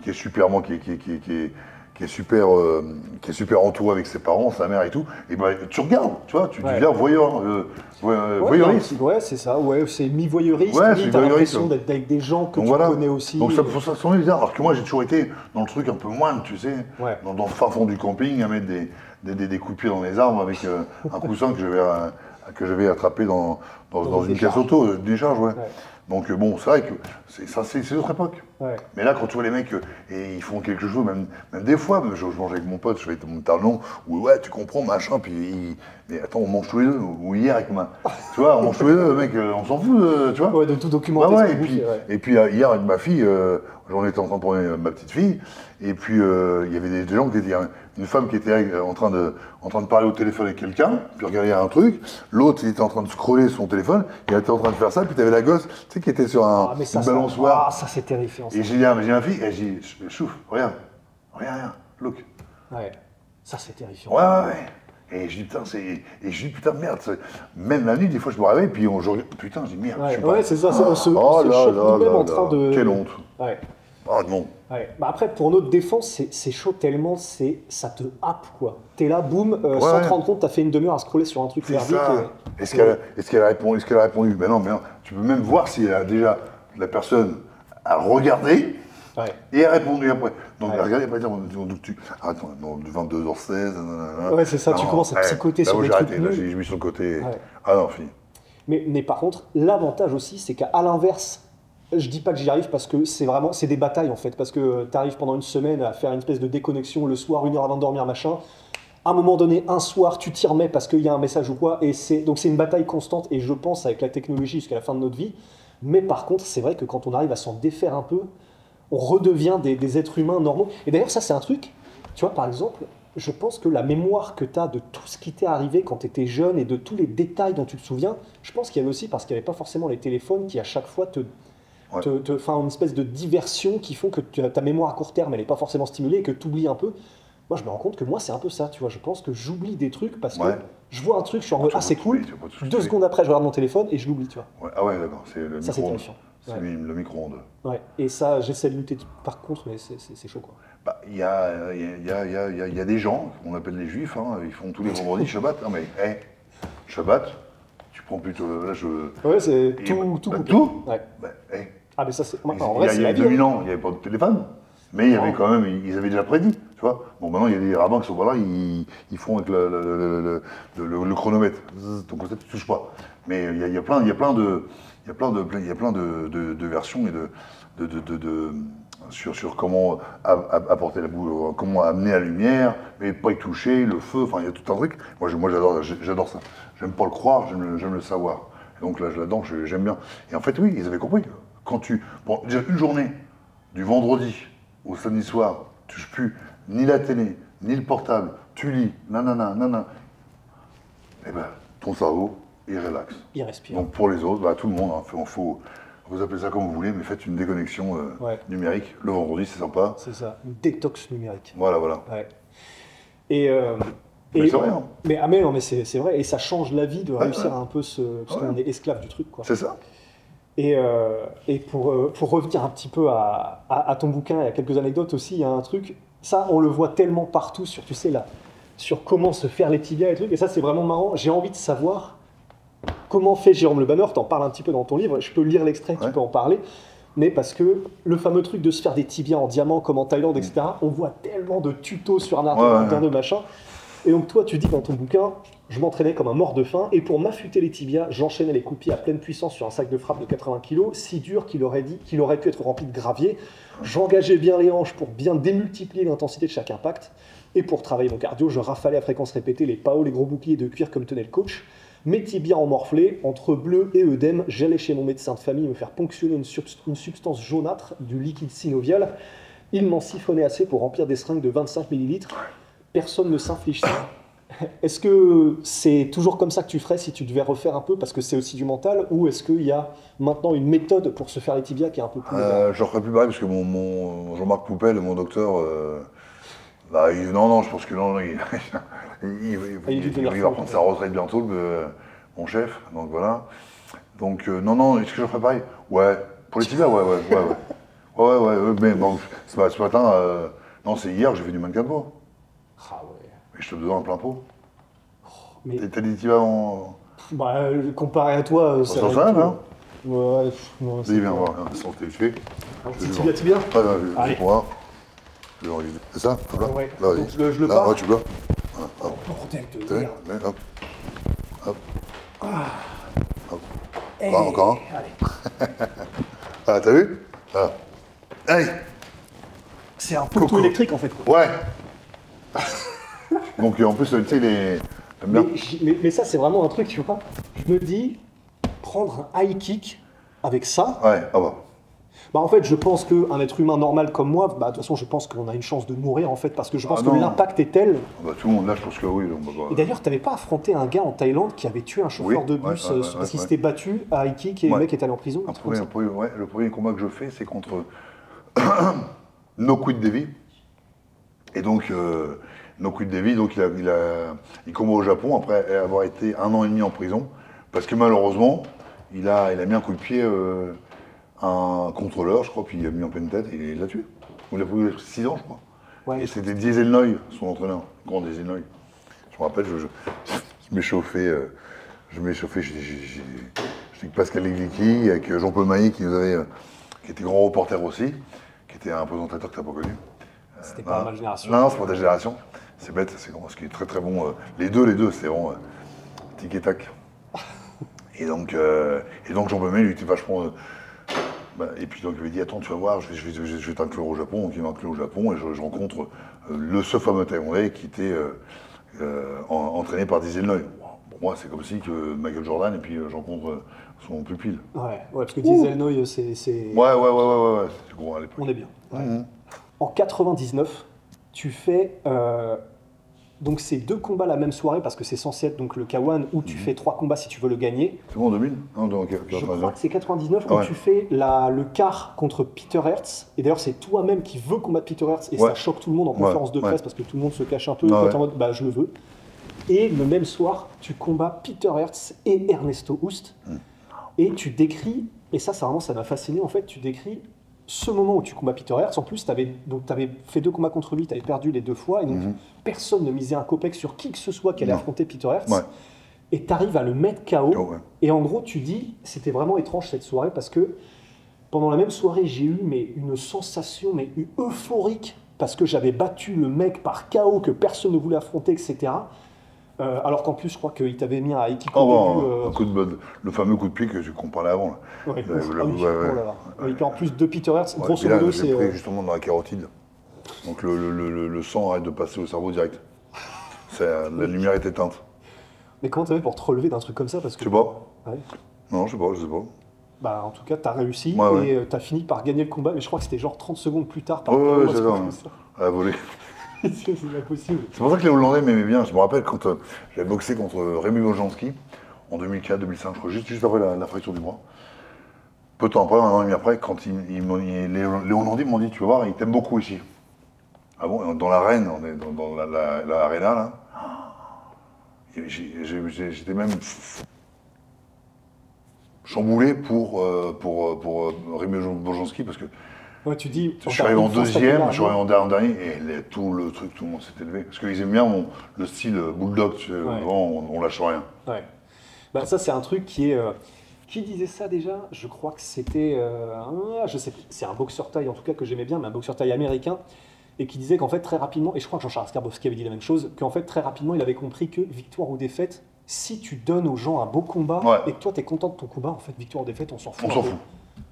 est super super entourée avec ses parents, sa mère et tout. Et ben tu regardes, tu vois, tu deviens voyeuriste. Ouais, c'est ça, c'est mi-voyeuriste, t'as l'impression d'être avec des gens que tu connais aussi. Donc ça semble bizarre, alors que moi j'ai toujours été dans le truc un peu moine, tu sais, dans le fin fond du camping, à mettre des coups de pied dans les arbres avec un coussin que j'avais attrapé dans une caisse auto, une décharge, Donc bon, c'est vrai que c'est notre époque. Mais là, quand tu vois les mecs et ils font quelque chose, même des fois, je mangeais avec mon pote, je fais mon talon, où tu comprends, machin, puis mais attends, on mange tous les deux, ou hier avec tu vois, on mange tous les deux, mec, on s'en fout, tu vois. De tout documenter. Et puis hier avec ma fille, j'en étais en train de prendre ma petite fille, et puis il y avait des gens qui étaient, une femme qui était en train de parler au téléphone avec quelqu'un, puis regarder un truc, l'autre il était en train de scroller son téléphone, il était en train de faire ça, puis t'avais la gosse, tu sais, qui était sur une balançoire. Ah, ça c'est terrifiant. Et j'ai dit à ma fille, et j'ai dit, chouf, regarde, look. Ça c'est terrifiant. Et je dis putain merde, même la nuit des fois je me réveille puis putain je dis merde. C'est ça, on se choque nous-mêmes en train de. Quelle honte. Oh non. Bah après pour notre défense c'est chaud tellement ça te happe quoi. T'es là boum, sans te rendre compte t'as fait une demi-heure à scroller sur un truc merdique. Est-ce qu'elle a répondu? Ben non, tu peux même voir si déjà la personne a regardé. Et elle a répondu après. Donc, regardez, après, attends, de 22h16. C'est ça, tu commences à psychoter sur les trucs. Là, j'ai mis sur le côté. Ah non, fini. Mais par contre, l'avantage aussi, c'est qu'à l'inverse, je dis pas que j'y arrive parce que c'est des batailles en fait. Parce que tu arrives pendant une semaine à faire une espèce de déconnexion le soir, 1 heure avant de dormir, machin. À un moment donné, un soir, tu t'y remets parce qu'il y a un message ou quoi. Donc, c'est une bataille constante. Et je pense avec la technologie jusqu'à la fin de notre vie. Mais par contre, c'est vrai que quand on arrive à s'en défaire un peu, on redevient des êtres humains normaux. Et d'ailleurs, ça, c'est un truc, tu vois, par exemple, je pense que la mémoire que tu as de tout ce qui t'est arrivé quand tu étais jeune et de tous les détails dont tu te souviens, je pense qu'il y avait aussi, parce qu'il n'y avait pas forcément les téléphones qui, à chaque fois, font une espèce de diversion qui font que ta mémoire à court terme, elle n'est pas forcément stimulée et que tu oublies un peu. Moi, je me rends compte que moi, c'est un peu ça, tu vois. Je pense que j'oublie des trucs parce que je vois un truc, je suis en mode, c'est cool. 2 secondes après, je regarde mon téléphone et je l'oublie, tu vois. D'accord, c'est le ça, c'est terrifiant. C'est le micro-ondes. Et ça, j'essaie de lutter par contre, mais c'est chaud, quoi. Il y a des gens, qu'on appelle les juifs, ils font tous les vendredis Shabbat. Non mais, Shabbat, tu prends plutôt... Là, c'est tout. Tout mais ça, c'est... Il y a 2000 ans, il n'y avait pas de téléphone. Mais il y avait quand même, ils avaient déjà prédit, tu vois. Bon, maintenant, il y a des rabbins qui sont pas là, ils font avec le chronomètre. Donc, ça, tu touches pas. Mais il y a plein de versions et sur comment apporter la boule, comment amener la lumière, mais pas y toucher, le feu, enfin il y a tout un truc. Moi j'adore ça. J'aime pas le croire, j'aime le savoir. Et donc là-dedans, j'aime bien. Et en fait, oui, ils avaient compris. Déjà une journée, du vendredi au samedi soir, tu touches plus ni la télé, ni le portable, tu lis, nanana. Eh ben, ton cerveau, il relaxe. Il respire. Donc pour les autres, tout le monde, vous appelez ça comme vous voulez, mais faites une déconnexion numérique. Le vendredi, c'est sympa. C'est ça, une détox numérique. Voilà. Mais c'est vrai. Mais c'est vrai, et ça change la vie de réussir à un peu parce qu'on est esclave du truc, quoi. C'est ça. Et pour revenir un petit peu à ton bouquin, il y a quelques anecdotes aussi, il y a un truc, ça on le voit tellement partout sur comment se faire les tibias et trucs, et ça c'est vraiment marrant, j'ai envie de savoir comment fait Jérôme Le Banner, t'en parles un petit peu dans ton livre, je peux lire l'extrait, tu peux en parler, mais parce que le fameux truc de se faire des tibias en diamant comme en Thaïlande, etc., on voit tellement de tutos sur un internet, de machin. Et donc toi, tu dis dans ton bouquin, je m'entraînais comme un mort de faim, et pour m'affûter les tibias, j'enchaînais les coups de pied à pleine puissance sur un sac de frappe de 80 kg, si dur qu'il aurait pu être rempli de gravier. J'engageais bien les hanches pour bien démultiplier l'intensité de chaque impact. Et pour travailler mon cardio, je rafalais à fréquence répétée les PAO, les gros boucliers de cuir comme tenait le coach. Mes tibias emmorflés, entre bleu et œdème, j'allais chez mon médecin de famille me faire ponctionner une substance jaunâtre, du liquide synovial. Il m'en siphonnait assez pour remplir des seringues de 25 ml. Personne ne s'inflige ça. Est-ce que c'est toujours comme ça que tu ferais si tu devais refaire un peu, parce que c'est aussi du mental, ou est-ce qu'il y a maintenant une méthode pour se faire les tibias qui est un peu plus... Je referais plus pareil parce que mon Jean-Marc Poupel, mon docteur, non, je pense que non, il va prendre sa retraite bientôt, mon chef, donc voilà. Donc non, est-ce que je referais pareil? Ouais, pour les tibias, ouais, mais bon, ce matin, non, c'est hier, j'ai fait du mannequin de peau. Ah ouais. Et je te donne un plein pot. Mais... T'as des tibias en... Bah, comparé à toi, ça va, hein? Ouais, non, Vas-y, viens voir, sans t'es fait. Tibia. Allez, pour voir. C'est ça? Là, ouais. là, donc je le là, pars. Ouais, tu peux. Oh, bordel de merde. Hop. Hop. Hop. Hey, Là, encore un. Allez. Ah, t'as vu? Ah. Hey! C'est un poteau électrique en fait. Ouais! Donc en plus, tu sais, les... Mais ça, c'est vraiment un truc, tu vois. Je me dis, prendre un high kick avec ça. Ouais, ah bah. Bah en fait, je pense qu'un être humain normal comme moi, bah de toute façon, je pense qu'on a une chance de mourir en fait, parce que je pense que l'impact est tel. Ah bah tout le monde là, je pense que oui. Et d'ailleurs, t'avais pas affronté un gars en Thaïlande qui avait tué un chauffeur de bus parce qu'il s'était battu à high kick et le mec est allé en prison. Le premier combat que je fais, c'est contre No Quit Devi. Et donc, No Quit Devi, donc il combat au Japon après avoir été 1 an et demi en prison, parce que malheureusement, il a mis un coup de pied un contrôleur, je crois, puis il a mis en pleine tête et il l'a tué. Il a pris 6 ans, je crois. Ouais. Et c'était Diesel Noy, son entraîneur, grand Diesel Noy. Je me rappelle, je m'échauffais, j'étais avec Pascal Leglicki, avec Jean-Paul Maillet qui était grand reporter aussi, qui était un présentateur que tu n'as pas connu. C'était pas ma génération. Non, c'est pas ta génération. C'est bête, c'est ce qui est très très bon. Les deux, c'est vraiment tic et tac. Et donc Jean-Paul Maillet, lui, était vachement... et puis donc il m'a dit attends, tu vas voir, je vais t'inclure au Japon. Donc il m'inclut au Japon et je rencontre ce fameux Thaïlandais qui était entraîné par Diesel Noy. Pour moi, c'est comme si que Michael Jordan et puis je rencontre son pupille. Ouais, parce que Diesel Noy, c'est... Ouais, c'est gros à l'époque. On est bien. Ouais. En 99, tu fais donc ces 2 combats la même soirée, parce que c'est censé être donc le K1 où tu fais 3 combats si tu veux le gagner. C'est bon en 2000 non, je crois que c'est 99 où tu fais le quart contre Peter Hertz. Et d'ailleurs, c'est toi-même qui veux combattre Peter Hertz et ça choque tout le monde en conférence de presse parce que tout le monde se cache un peu en mode bah je le veux. Et le même soir, tu combats Peter Hertz et Ernesto Hoost. Et tu décris, et ça m'a fasciné en fait, tu décris ce moment où tu combats Peter Hertz. En plus, tu avais fait 2 combats contre lui, tu avais perdu les 2 fois, et donc personne ne misait un copec sur qui que ce soit qui allait affronter Peter Hertz. Ouais. Et tu arrives à le mettre KO. Et en gros, tu dis, c'était vraiment étrange cette soirée, parce que pendant la même soirée, j'ai eu une sensation euphorique, parce que j'avais battu le mec par KO que personne ne voulait affronter, etc. Alors qu'en plus, je crois qu'il t'avait mis un high kick au début. Le fameux coup de pied qu'on parlait avant. Ouais, et puis en plus de Peter Hertz, grosso modo, c'est... pris justement dans la carotide. Donc le sang arrête de passer au cerveau direct. La lumière est éteinte. Mais comment t'as fait pour te relever d'un truc comme ça? Parce que... Je sais pas. Ouais. Non, je sais pas. Bah, en tout cas, t'as réussi et t'as fini par gagner le combat, mais je crois que c'était genre 30 secondes plus tard. Ouais, c'est ça. À la volée. C'est pas possible. C'est pour ça que les Hollandais m'aimaient bien. Je me rappelle quand j'avais boxé contre Rémi Bojanski en 2004-2005, je crois, juste après la fracture du bras. Peu de temps après, 1 an et demi après, quand les Hollandais m'ont dit, tu vas voir, ils t'aiment beaucoup ici. Ah bon, dans l'arène, on est dans l'aréna là. J'étais même chamboulé pour Rémi Bojanski parce que ouais, tu dis, je suis arrivé en 2e, je suis arrivé en dernier, et tout le monde s'est élevé. Parce qu'ils aiment bien le style bulldog, tu sais, vraiment, on lâche rien. Ouais. Bah, ça, c'est un truc qui est... qui disait ça déjà? Je crois que c'était... je sais plus, c'est un boxeur thaï, en tout cas, que j'aimais bien, mais un boxeur thaï américain. et qui disait qu'en fait très rapidement, et je crois que Jean-Charles Skarbowski avait dit la même chose, qu'en fait très rapidement il avait compris que victoire ou défaite, si tu donnes aux gens un beau combat Ouais. et que toi t'es content de ton combat, en fait victoire ou défaite on s'en fout. On un s'en peu. fout.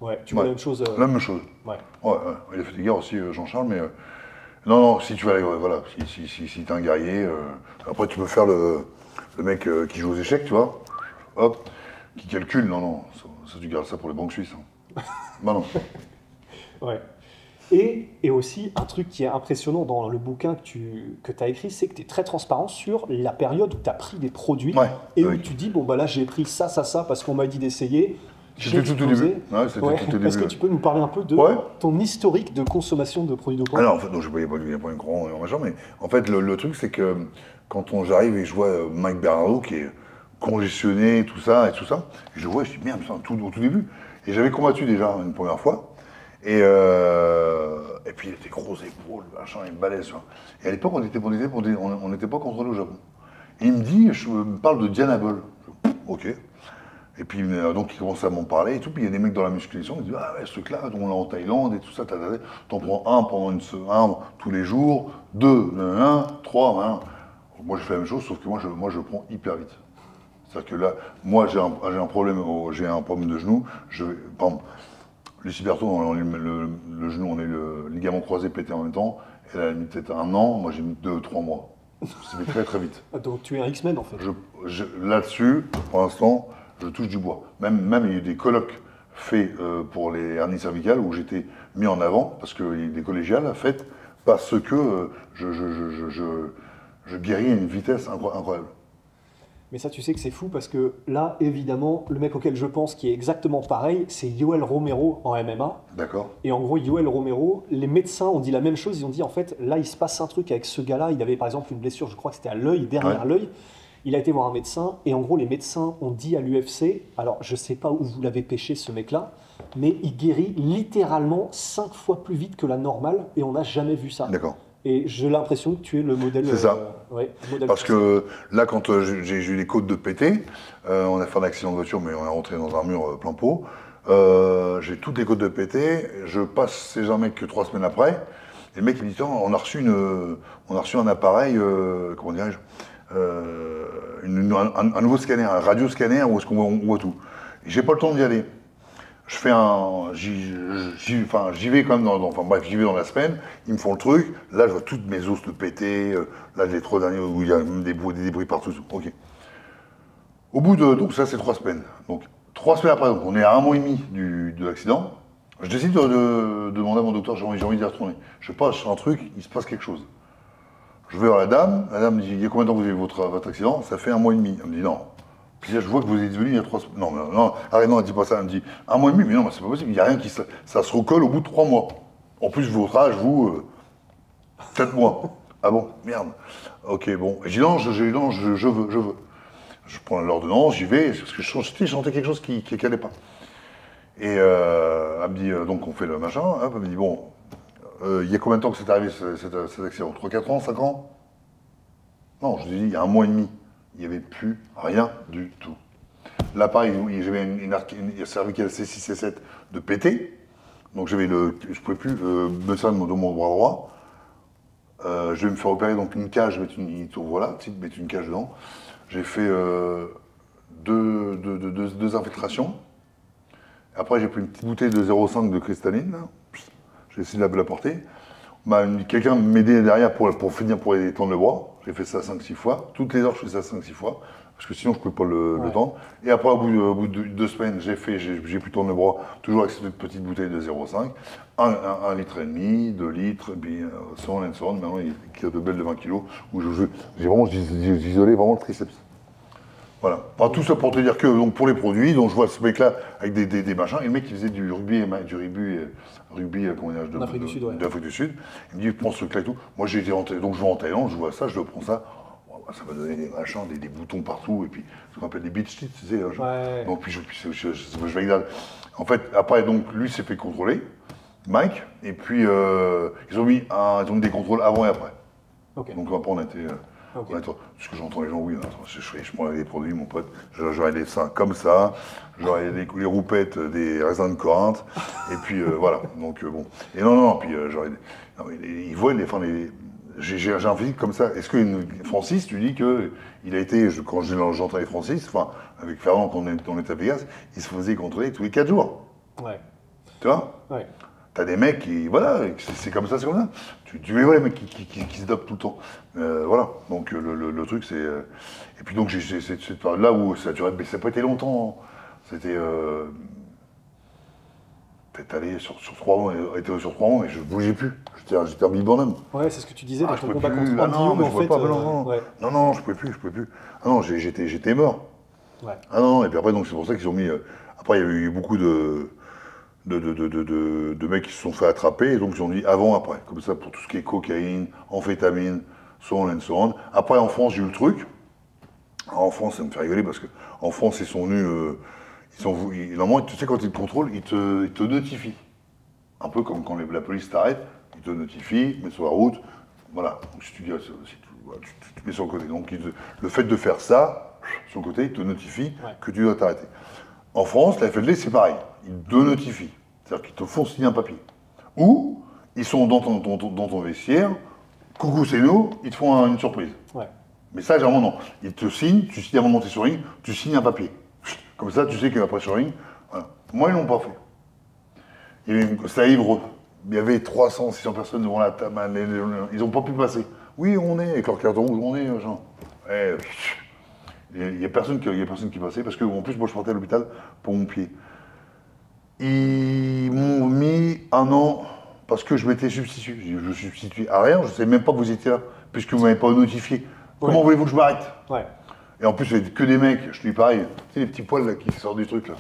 Ouais, tu vois Ouais. la même chose. La même chose. Ouais. Ouais, il a fait des guerres aussi, Jean-Charles, mais non, si tu vas aller, voilà, si t'es un guerrier, après tu peux faire le mec qui joue aux échecs, tu vois, hop, qui calcule, non, ça tu gardes ça pour les banques suisses. Hein. Bah non. Ouais. Et aussi, un truc qui est impressionnant dans le bouquin que tu as écrit, c'est que tu es très transparent sur la période où tu as pris des produits Ouais, et où oui. tu dis, bon, bah là, j'ai pris ça, parce qu'on m'a dit d'essayer. C'était tout au début. Ouais, c'était tout au début. Est-ce que tu peux nous parler un peu de ton historique de consommation de produits dopants? Alors, en fait, non, il n'y a pas un grand machin, mais en fait, le truc, c'est que quand j'arrive et je vois Mike Bernardo qui est congestionné, tout ça, et je le vois, je dis merde, ça, au tout début. Et j'avais combattu déjà une première fois. Et puis il était gros épaules, machin, il balèze. Tu vois. Et à l'époque, on n'était pas contrôlé au Japon. Et il me parle de Dianabol. Ok. Et puis donc il commence à m'en parler et tout. Puis il y a des mecs dans la musculation qui disent ah ouais, ce truc-là, on l'a en Thaïlande et tout ça, t'en prends un pendant un tous les jours, 2, 3, voilà. Moi je fais la même chose, sauf que moi je prends hyper vite. C'est-à-dire que là, moi j'ai un problème de genou. Par exemple, Lucie Berthaud, le genou, on est le ligament croisé pété en même temps. Elle a mis peut-être 1 an, moi j'ai mis 2-3 mois. Ça fait très très vite. Donc tu es un X-Men en fait. Là-dessus, pour l'instant, je touche du bois. Même il y a eu des colloques faits pour les hernies cervicales où j'étais mis en avant, parce qu'il y a eu des collégiales faites parce que je guéris à une vitesse incroyable. Mais ça, tu sais que c'est fou parce que là, évidemment, le mec auquel je pense qui est exactement pareil, c'est Yoel Romero en MMA. D'accord. Et en gros, Yoel Romero, les médecins ont dit la même chose. Ils ont dit en fait, là, il se passe un truc avec ce gars-là. Il avait par exemple une blessure, je crois que c'était à l'œil, derrière l'œil. Il a été voir un médecin et en gros, les médecins ont dit à l'UFC, alors je sais pas où vous l'avez pêché ce mec-là, mais il guérit littéralement 5 fois plus vite que la normale et on n'a jamais vu ça. D'accord. Et j'ai l'impression que tu es le modèle. C'est ça. Modèle. Parce que là, quand j'ai eu les côtes de pété, on a fait un accident de voiture, mais on est rentré dans un mur plein pot. J'ai toutes les côtes de pété. Je passe chez un mec que 3 semaines après. Et le mec il me dit on a reçu un appareil, comment dirais-je, un nouveau scanner, un radio-scanner où est-ce qu'on voit tout. Et j'ai pas le temps d'y aller. Je fais j'y vais quand même j'y vais dans la semaine, ils me font le truc, là je vois toutes mes os se péter, là les 3 derniers où il y a même des débris partout, ok. Au bout donc ça c'est 3 semaines, donc 3 semaines après, donc on est à 1 mois et demi de l'accident, je décide de demander à mon docteur, j'ai envie d'y retourner. Je passe sur un truc, il se passe quelque chose. Je vais voir la dame me dit, il y a combien de temps que vous avez eu votre accident? Ça fait 1 mois et demi. Elle me dit non. Puis là, je vois que vous êtes venu il y a 3 semaines. Non, arrête, non, elle dit pas ça. Elle me dit 1 mois et demi, mais non, c'est pas possible, il n'y a rien qui ça se recolle au bout de 3 mois. En plus, votre âge, vous, 4 mois. Ah bon, merde. Ok, bon. Et je dis non, je veux. Je prends l'ordonnance, j'y vais, parce que je sentais quelque chose qui n'allait pas. Et elle me dit, donc on fait le machin, hop, elle me dit, bon, il y a combien de temps que c'est arrivé cet accident? 3, 4 ans, 5 ans? Non, je lui dis, il y a 1 mois et demi. Il n'y avait plus rien du tout. Là, pareil, j'avais une cervicale C6, C7 de pété. Donc, je ne pouvais plus me servir de mon bras droit. Je vais me faire opérer donc une cage, mettre une cage dedans. J'ai fait 2 infiltrations. Après, j'ai pris une petite bouteille de 0,5 de cristalline. J'ai essayé de la porter. Quelqu'un m'aidait derrière pour étendre le bras. J'ai fait ça 5-6 fois. Toutes les heures, je fais ça 5-6 fois. Parce que sinon, je ne pouvais pas le tendre. Et après, au bout de 2 semaines, j'ai pu tendre le bras, toujours avec cette petite bouteille de 0,5. 1,5 litre, 2 litres, et puis so on and so on. Maintenant, il y a une kettlebell de 20 kg où j'isolais vraiment le triceps. Voilà. Enfin, tout ça pour te dire que donc, pour les produits, donc, je vois ce mec-là avec des machins, et le mec qui faisait du rugby d'Afrique du Sud, il me dit prends ce truc-là et tout. Moi j'ai été donc je vais en Thaïlande, je vois ça, je prends ça, ça va donner des machins, des boutons partout, et puis ce qu'on appelle des beach tits, tu sais. Donc puis je vais regarder. En fait, après donc lui s'est fait contrôler, Mike, et puis ils ont mis des contrôles avant et après. Okay. Donc après on a été. Ok. Attends, ce que j'entends les gens, oui, attends, je prends des produits, mon pote, j'aurais des seins comme ça, j'aurais les roupettes des raisins de Corinthe, et puis voilà, donc bon. Et non, puis j'aurais... Non, mais ils voient j'ai un physique comme ça. Est-ce que Francis, tu dis que il a été, quand j'entendais Francis, enfin, avec Fernand, quand on était à Vegas, il se faisait contrôler tous les 4 jours. Ouais. Tu vois? Ouais. T'as des mecs qui, voilà, c'est comme ça, c'est comme ça. Tu les vois, les mecs qui se dopent tout le temps. Voilà, donc le truc, c'est... Et puis donc, j'ai cette période-là où ça a duré, mais ça n'a pas été longtemps. C'était... Peut-être allé sur 3 mois, et je bougeais plus. J'étais un bonhomme. Ouais, c'est ce que tu disais dans ton Je pouvais combat plus. contre Non, mais Guillaume, je en pouvais fait. pas, non. Ouais. Non, je pouvais plus. Ah non, j'étais mort. Ouais. Ah non, et puis après, donc c'est pour ça qu'ils ont mis... Après, il y avait eu beaucoup de mecs qui se sont fait attraper, et donc ils ont dit avant, après. Comme ça, pour tout ce qui est cocaïne, amphétamine, so on and so on. Après, en France, j'ai eu le truc. Alors, en France, ça me fait rigoler, parce qu'en France, ils sont venus... normalement, tu sais, quand ils te contrôlent, ils te notifient. Un peu comme quand la police t'arrête, ils te notifient, ils te mettent sur la route. Voilà. Donc si tu dis, tu te mets sur le côté. Donc le fait de faire ça, sur le côté, ils te notifient que tu dois t'arrêter. En France, la FLD, c'est pareil. Ils te notifient. C'est-à-dire qu'ils te font signer un papier. Ou ils sont dans ton vestiaire, coucou, c'est nous, ils te font une surprise. Ouais. Mais ça, généralement, non. Ils te signent, tu signes avant de monter sur ring, tu signes un papier. Comme ça, tu sais qu'après sur ring, voilà. Moi, ils l'ont pas fait. C'était à Évreux. Il y avait 300, 600 personnes devant la table. Ils n'ont pas pu passer. Oui, on est, avec leur carton rouge, on est, genre. Il n'y a personne qui passait, parce que, en plus, moi, je partais à l'hôpital pour mon pied. Ils m'ont mis 1 an parce que je m'étais substitué. Je substitue à rien, je ne savais même pas que vous étiez là, puisque vous ne m'avez pas notifié. Comment voulez-vous que je m'arrête? Ouais. Et en plus, il y avait que des mecs, je te dis pareil, tu sais, les petits poils là qui sortent du truc là.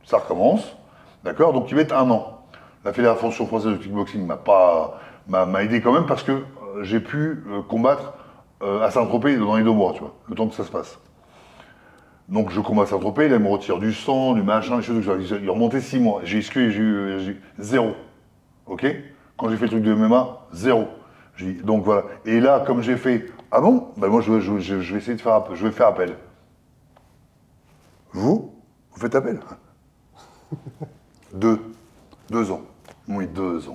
Ça recommence, d'accord? Donc ils mettent 1 an. La Fédération française de kickboxing m'a aidé quand même parce que j'ai pu combattre à Saint-Tropez dans les 2 mois, tu vois, le temps que ça se passe. Donc je combats à Saint-Tropez, là ils me retirent du sang, du machin, les choses, il remontait 6 mois. J'ai eu 0. Ok? Quand j'ai fait le truc de MMA, 0. Donc voilà. Et là, comme j'ai fait, ah bon? Ben moi je vais essayer de faire appel. Je vais faire appel. Vous faites appel? 2 ans. Oui, 2 ans.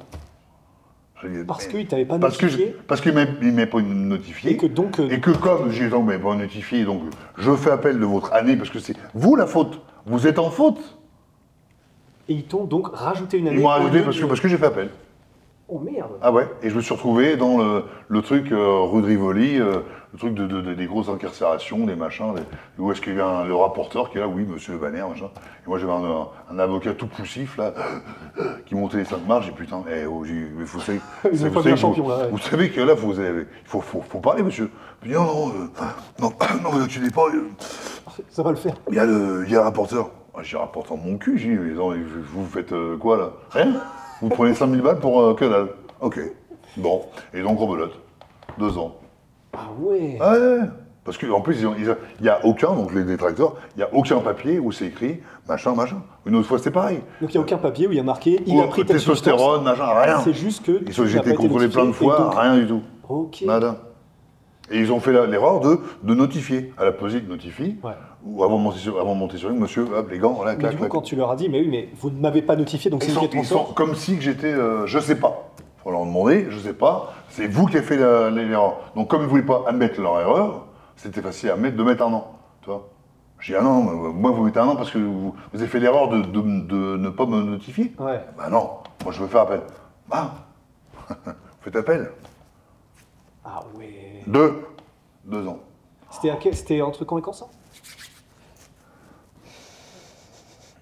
Parce qu'il ne t'avait pas notifié. Parce qu'il ne m'avait pas notifié. Et que donc. Et que comme j'ai donc pas notifié, donc je fais appel de votre année parce que c'est vous la faute. Vous êtes en faute. Et ils t'ont donc rajouté une année. Ils m'ont rajouté parce que j'ai fait appel. Oh merde. Ah ouais. Et je me suis retrouvé dans le truc rue de Rivoli, le truc des grosses incarcérations, des machins, où est-ce qu'il y a le rapporteur qui est là, oui, monsieur Le Banner, machin. Et moi j'avais un avocat tout poussif là, qui montait les 5 marches, et putain, vous savez, vous savez que là, il faut parler, monsieur. Je dis non, vous inquiétez pas. Ça va le faire. Il y a le rapporteur. J'ai un rapporteur de mon cul, j'ai dit, vous faites quoi là? Rien? Vous prenez 5000 balles pour que dalle. Ok. Bon. Et donc, rebelote. 2 ans. Ah ouais. Ouais. Parce qu'en plus, il n'y a aucun, donc les détracteurs, il n'y a aucun papier où c'est écrit machin. Une autre fois, c'est pareil. Donc il n'y a aucun papier où il y a marqué il a pris telle substance. Testostérone, machin, rien. C'est juste que. J'ai été contrôlé plein de fois, donc... rien du tout. Ok. Nada. Et ils ont fait l'erreur de notifier. À la pesée, notifie. Ouais. Ou avant de monter sur une, monsieur, hop, les gants, voilà, clac, du coup, quand tu leur as dit, mais oui, mais vous ne m'avez pas notifié, donc c'est vous qui êtes comme si j'étais, je sais pas. Il faut leur demander, je sais pas, c'est vous qui avez fait l'erreur. Donc comme ils ne voulaient pas admettre leur erreur, c'était facile à admettre de mettre 1 an. Tu vois? J'ai dit 1 an, moi vous mettez 1 an parce que vous avez fait l'erreur de ne pas me notifier. Ouais. Ben non, moi je veux faire appel. Bah, faites appel. Ah ouais. 2 ans. C'était entre quand et quand ça?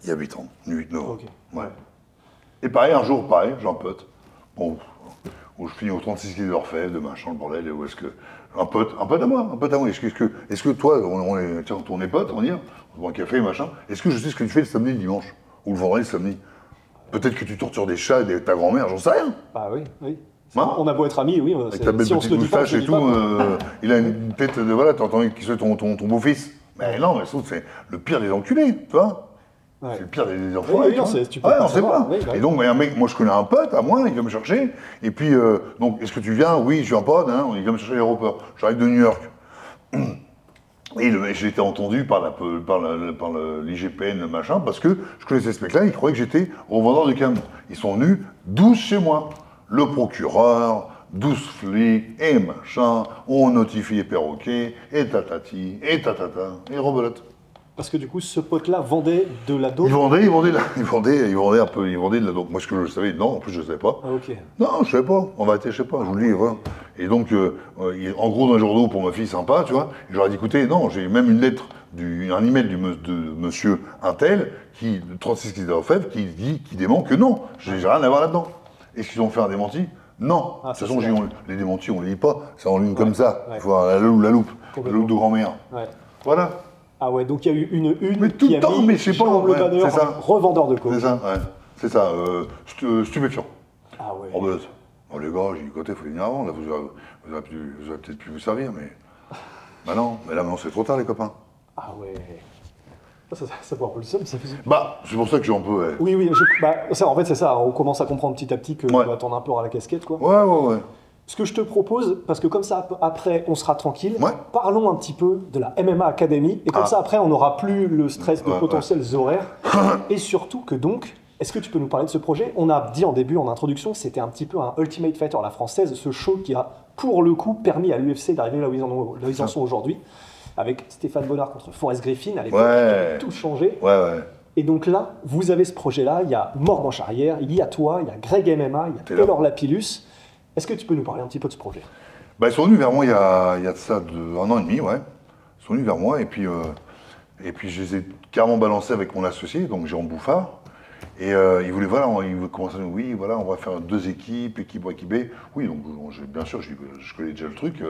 Il y a 8 ans, 8-9 ans. Ok. Ouais. Et pareil, un jour, j'ai un pote. Bon, où je finis au 36 kg d'orfèvre, de machin, le bordel, et où est-ce que. Un pote à moi. Est-ce que toi, on est potes, on va dire, on boit un café, machin, est-ce que je sais ce que tu fais le samedi, le dimanche? Ou le vendredi, le samedi? Peut-être que tu tortures des chats et ta grand-mère, j'en sais rien. Bah oui. Hein? On a beau être amis, oui. Avec ta belle petite moustache et tout, il a une tête de. Voilà, t'as entendu qu'il soit ton beau-fils. Mais non, mais c'est le pire des enculés, tu vois. Ouais. C'est le pire des enfants. Oui, non, tu peux ouais, pas on sait savoir. pas. Oui, bah Et oui. donc, un mec, moi je connais un pote à moi, il vient me chercher. Et puis, donc, est-ce que tu viens? Oui, je viens pas. Non, il vient me chercher à l'aéroport. J'arrive de New York. Et j'ai été entendu par l'IGPN, le machin, parce que je connaissais ce mec-là, il croyait que j'étais revendeur de camions. Ils sont venus 12 chez moi. Le procureur, 12 flics, et machin, on notifie les perroquets, et tatati, et tatata, et rebelote. Parce que du coup, ce pote-là vendait de la dope. Il vendait de la dope. Moi, ce que je savais, non, en plus, je ne savais pas. Ah, ok. Non, je savais pas. En vérité, je sais pas. Je vous le dis, voilà. Et donc, en gros, dans les journaux pour ma fille, sympa, tu vois. Et je leur ai dit, écoutez, non, j'ai même une lettre, un email de monsieur Intel, de 36 Fèvre, qui dément que non, j'ai rien à voir là-dedans. Est-ce qu'ils ont fait un démenti? Non. Ah, De toute façon, c'est vrai. les démentis, on ne les lit pas. C'est en ligne comme ça. ouais. Il faut avoir la loupe Complètement. de grand-mère. Ouais. Voilà. Ah ouais, donc il y a eu une Mais tout qui le a temps, mis mais je sais pas, Jérôme Le ouais, Banner, c'est ça. revendeur de coke. C'est ça, ouais. C'est ça, stupéfiant. Ah ouais. Oh, ben, oh, les gars, j'ai dit, écoutez, il faut venir avant, là, vous aurez peut-être pu vous servir, mais. Bah non, mais là, maintenant, c'est trop tard, les copains. Ah ouais. Ça peut un peu le seum, ça fait. Bah, c'est pour ça que j'ai un peu. Ouais, Oui, en fait, c'est ça. On commence à comprendre petit à petit que Ouais. tu vas attendre un peu à la casquette, quoi. ouais. Ce que je te propose, parce que comme ça, après, on sera tranquille, Ouais. parlons un petit peu de la MMA Academy. Et comme Ah. ça, après, on n'aura plus le stress de Ouais, potentiels horaires. Et surtout que donc, est-ce que tu peux nous parler de ce projet? On a dit en début, en introduction, c'était un petit peu un Ultimate Fighter à la française, ce show qui a, pour le coup, permis à l'UFC d'arriver là où ils en sont aujourd'hui. Avec Stéphane Bonnard contre Forrest Griffin, à l'époque, Ouais. qui avait tout changé. Ouais. Et donc là, vous avez ce projet-là, il y a Morgan Charrière, il y a toi, il y a Greg MMA, il y a T'es là. Taylor Lapillus. Est-ce que tu peux nous parler un petit peu de ce projet? Bah, ils sont venus vers moi il y a de ça un an et demi, ouais. Ils sont venus vers moi, et puis je les ai carrément balancés avec mon associé, donc Jérôme Bouffard. Et ils voulaient, voilà, ils voulaient commencer, oui, voilà, on va faire 2 équipes, équipe A, équipe B. Oui, donc bien sûr, je connais déjà le truc,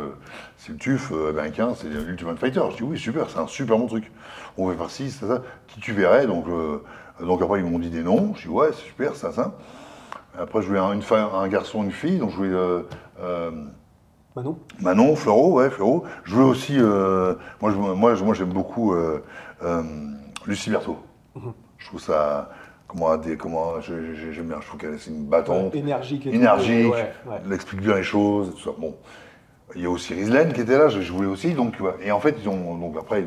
c'est le TUF américain, c'est l'Ultimate Fighter. Je dis oui, super, c'est un super bon truc. On va faire ci, ça, qui tu verrais, donc après ils m'ont dit des noms, je dis ouais, c'est super, ça. Après je voulais un garçon, une fille, donc je voulais Manon, Fleuro. Je voulais aussi, moi j'aime beaucoup Lucie Berthaud. Je trouve ça, j'aime bien, je trouve qu'elle c'est une battante, Énergique. Et tout. énergique, Ouais. elle explique bien les choses, et tout ça. Bon, il y a aussi Rizlen qui était là, je voulais aussi, donc, et en fait, donc après,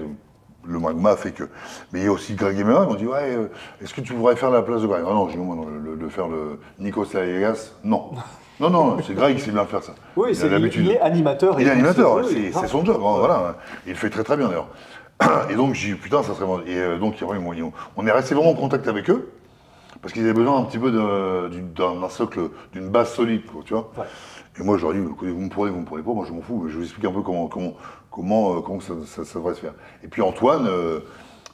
le magma a fait que. Mais il y a aussi Greg et Mérin, ils m'ont dit, ouais, est-ce que tu voudrais faire la place de Greg? Ah non, j'ai dit, moi, non, faire le Nikos Aliagas, non. Non, c'est Greg qui sait bien faire ça. Oui, il a l'habitude. il est animateur. Il est animateur, oui, c'est son job, voilà. Il le fait très très bien d'ailleurs. Et donc j'ai dit putain, ça serait bon. Et donc on est resté vraiment en contact avec eux, parce qu'ils avaient besoin un petit peu d'un socle, d'une base solide, quoi, tu vois. Ouais. Et moi je leur dis, vous me prenez pas, moi je m'en fous, je vous explique un peu comment ça devrait se faire. Et puis Antoine,